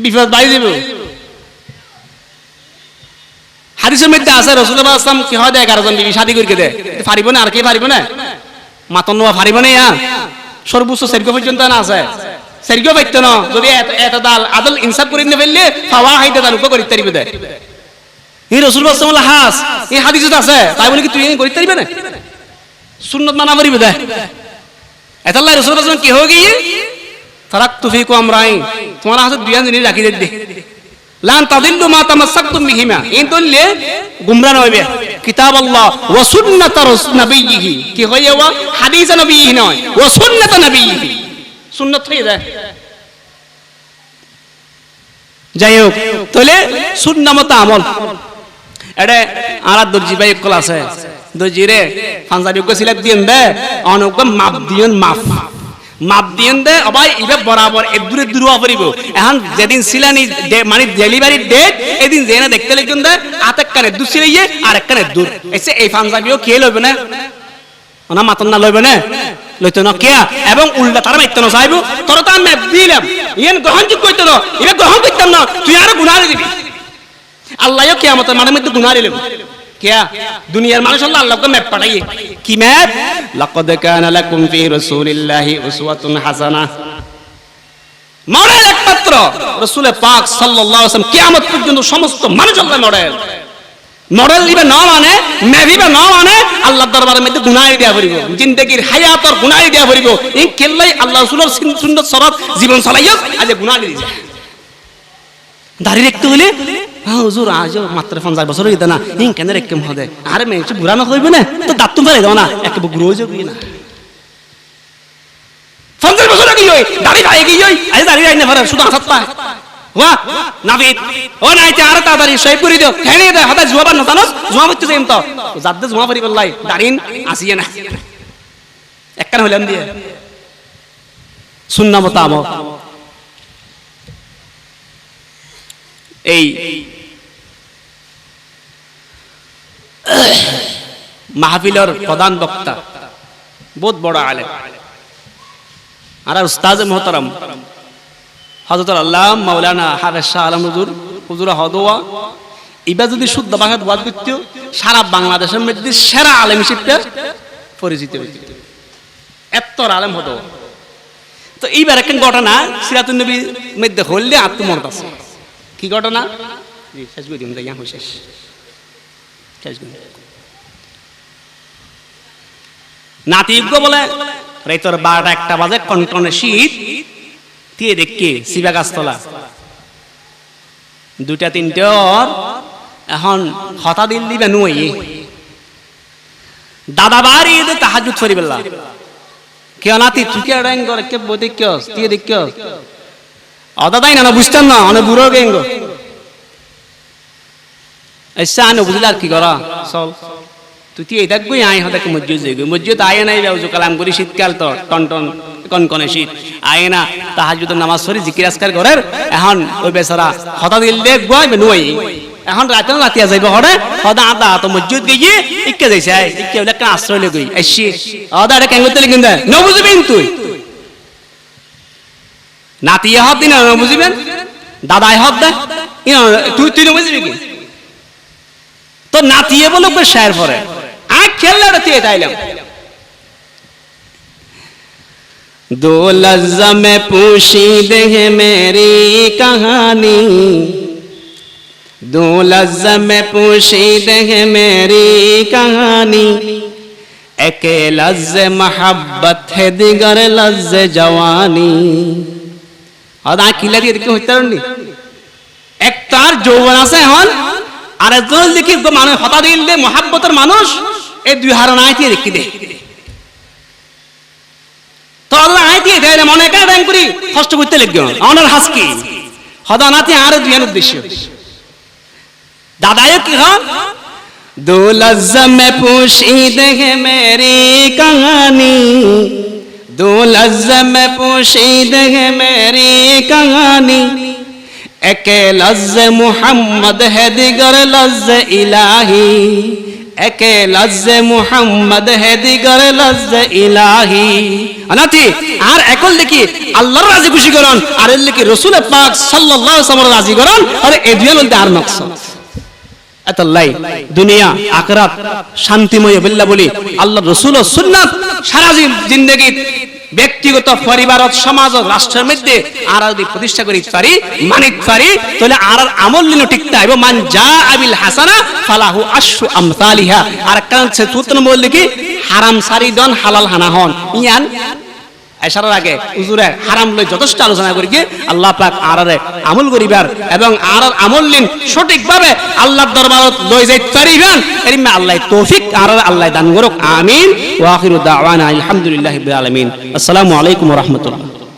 বিপদ বাড়ি দেব হাদিসের মধ্যে আছে রাসূলুল্লাহ সাল্লাল্লাহু আলাইহি ওয়াসাল্লাম কি হয় 11 জন বিবি শাদী করে দেয় পারিব না আর কি পারিব না মাতন নোয়া পারিব না ইয়া সর্বোচ্চ সেরগো পর্যন্ত না আছে সেরগো পাইতো না যদি এত দাল আদল ইনসাফ করে নিয়ে ফেললে ফাওয়া হাইতে দাল উপর করিতে পারিবে এই রাসূলুল্লাহ সাল্লাল্লাহু আলাইহি ওয়াসাল্লাম হাস এই হাদিসে আছে তাই বলে কি তুই করিতে পারিবে না সুন্নাত মানা পারিবে দে এত আল্লাহ রাসূলুল্লাহ সাল্লাল্লাহু আলাইহি ওয়াসাল্লাম কি হয়ে গিয়ে তারাকতু ফিকুম আমরাইন তোমার হাতে দুইয়া জিনিস রাখি দে লান তাদিল্লু মা তামাসসাকতুম বিহিমা ইন দল্লে গুমরা হইবে কিতাব আল্লাহ ওয়া সুন্নাত নবিয়িহি কি হইয়া ওয়া হাদিস নবিয়িহি নয় ওয়া সুন্নাত নবিয়িহি সুন্নাত হয়ে যায় যাই হোক তাহলে সুন্নাহ মত আমল এডে আরা দর্জি ভাই একল আছে দর্জি রে পাঞ্জাবি কো সিলাত দিন দে অনক মাপ দিন মাপ দিন দে অবাই ইবে বরাবর দূরে দূর হইব এখন যেদিন সিলানি মানে ডেলিভারি ডেট এদিন যেনা দেখতে লিখুন দে আতেক কানে দুসিরিয়ে আর এক কানে দূর এসে এই পাঞ্জাবিও কে লইবে না ওনা মাতন না লইবে না লইতো না কে এবং উল্টা তারা মাইতো না চাইবো তোর তো আমি দিলাম ইয়েন গ্রহণযোগ্য হইতো না ইবে গ্রহণ করতাম না তুই আর গুনাহ দিবি আল্লাহও কিয়ামতের মাঠের মধ্যে গুনাহ দিলেন क्या दुनियार মানুষ আল্লাহকে ম্যাপ পাঠাইয়ে কি ম্যাপ লাকাদ কানা লাকুম ফি রাসূলিল্লাহি উসওয়াতুন হাসানাহ মডেল একমাত্র রাসূল পাক সাল্লাল্লাহু আলাইহি ওয়াসাল্লাম কিয়ামত পর্যন্ত সমস্ত মানুষ আল্লাহ মডেল দিবে না মানে মেভিবে না মানে আল্লাহর দরবারের মধ্যে গুনাহ দেয়া পড়িব জিন্দেগীর হায়াতর গুনাহ দেয়া পড়িব এই কেল্লাই আল্লাহ রাসূলের সুন্নাত সরাত জীবন চালাইয়া আজ গুনাহ দিছে দাড়ি রাখতে হলে হ্যাঁ হুজুর আজ মাত্র 50 বছর হইতা না ইন কেন রেখম হবে আরে মেয়ে বুড়া না হইবে না তো দাঁত তুমি ফেলে দাও না এক বুড়ো হয়ে যাবি না 50 বছর কি হই দাড়ি ভাই কি হই আজ দাড়ি রাইনা ফেরা শুধু হাত পা ওয়া নাবিত ও নাইতে আর তাড়াতাড়ি শেভ করে দিও খেলে দে হাতে জুয়াবার না জানোস জুয়া করতে যাইম তো জাদ্দে জুয়া পরি বললাই দাড়িন আসিয়ে না একখান হইলাম দিয়ে সুন্নাহ মত আমল এই মাহফিলের প্রধান বক্তা বহুত বড় আলেম আর উস্তাদ মুহতারাম হযরত আল্লামা মাওলানা হাফেজ শাহ আলম হুজুর হদওয়া ইবা যদি শুদ্ধ ভাষায় ওয়াজ করতে সারা বাংলাদেশের মধ্যে সেরা আলেম হিসেবে পরিচিত হইত এত আলেম হতো তো এইবার একটা ঘটনা সিরাতুন নবী মধ্যে হইলে আত্মমর্দ আছে কি ঘটনা জি শেষ করে দিন যাই শেষ নাতিজ্ঞ বলে রাইতর 12টা 1 বাজে কনকনে শীত দিয়ে দেখি সিবা গাছতলা 2টা 3টার এখন হতা দিল দিবে নুই দাদা বাড়ি দে তাহাজ্জুদ করি বললা কে নাতি তুই কে ডাইং করে কে বই দেখিস দিয়ে দেখিস অদাদাই না বুঝতাম না অনেক বুড়ো গেঙ্গ ऐसा आने बुझला की करा चल तू ती इधर कोई आए होता कि मस्जिद आए ना ये जो कलाम करी শীতকাল তো টন কনকনে শীত আয় না তাহাজ্জুদের নামাজ পড়ি জিকির আজকার করে এখন ওই বেচারা হতা দিল দে গয় নই এখন রাতে রাতিয়া যাইব হরে হদা আদা তো মসজিদ গিয়ে ইকে যাইছে ইকে বলে একটা আশ্রয় লই আইছি আদা এটা কেন করতে লিখিন দে ন বুঝবেন তুই নাতিয়া হদ দিন ন বুঝবেন দাদাই হদ দে তুই ন বুঝবি কি তো নাতিয়ে বলো কোন শায়ের পরে আ খেললে রাতে তাইলাম दो लफ्ज़ में पोशीदे है मेरी कहानी दो लफ्ज़ में पोशीदे है मेरी कहानी एक लफ्ज़ मोहब्बत है दिगर लफ्ज़ जवानी और आ किला দিয়ে দেখতে হইতার নি এক তার যৌবন আছে এখন আর একজন দেখি মানুষ হতা দিলে মহব্বতের মানুষ এই দুই হারান আইতে দেখি দে তো আল্লাহ আইতে দেয় মনে কা দান করি কষ্ট করতে লাগবে আমার হাসকি হদা নাতে আর দুই উদ্দেশ্য দাদায় কি হন दो लफ्ज़ में पोशीदे है मेरी कहानी दो लफ्ज़ में पोशीदे है मेरी कहानी एक लफ्ज़ मोहम्मद है दिगर लफ्ज़ इलाही एक लफ्ज़ मोहम्मद है दिगर लफ्ज़ इलाही अनाथी আর একল দেখি আল্লাহর রাজি খুশি করন আর এর লিখি রাসূল পাক সাল্লাল্লাহু আলাইহি ওয়াসাল্লাম রাজি করন আর এই দুই বলতে আর নকশা এতাল্লাই দুনিয়া আখিরাত শান্তিময় বিল্লাহ বলি আল্লাহ রাসূল ও সুন্নাত সারা জিন্দেগি ব্যক্তিগত পরিবারত সমাজ ও রাষ্ট্রের মধ্যে আর যদি প্রতিষ্ঠা করি পারি মানিত পারি তাহলে আর আমল নিনো ঠিকটা এবং মান জা আবিল হাসানা ফালাহু আশরু আমসালিহা আর কারণ সে তুতন বললি কি হারাম সারি দন হালাল হানা হন ইয়ান এশারার আগে হুজুরে হারাম লই যথেষ্ট আলোচনা করি কি আল্লাহ পাক আরারে আমল করিবার এবং আর আমল নিন সঠিকভাবে আল্লাহর দরবারত লই যাইতে পারিবেন এরিমা আল্লাহ তৌফিক আরারে আল্লাহ দান করুক আমিন ওয়া আখিরু দাওয়ানা আলহামদুলিল্লাহি রাব্বিল আলামিন আসসালামু আলাইকুম ওয়া রাহমাতুল্লাহ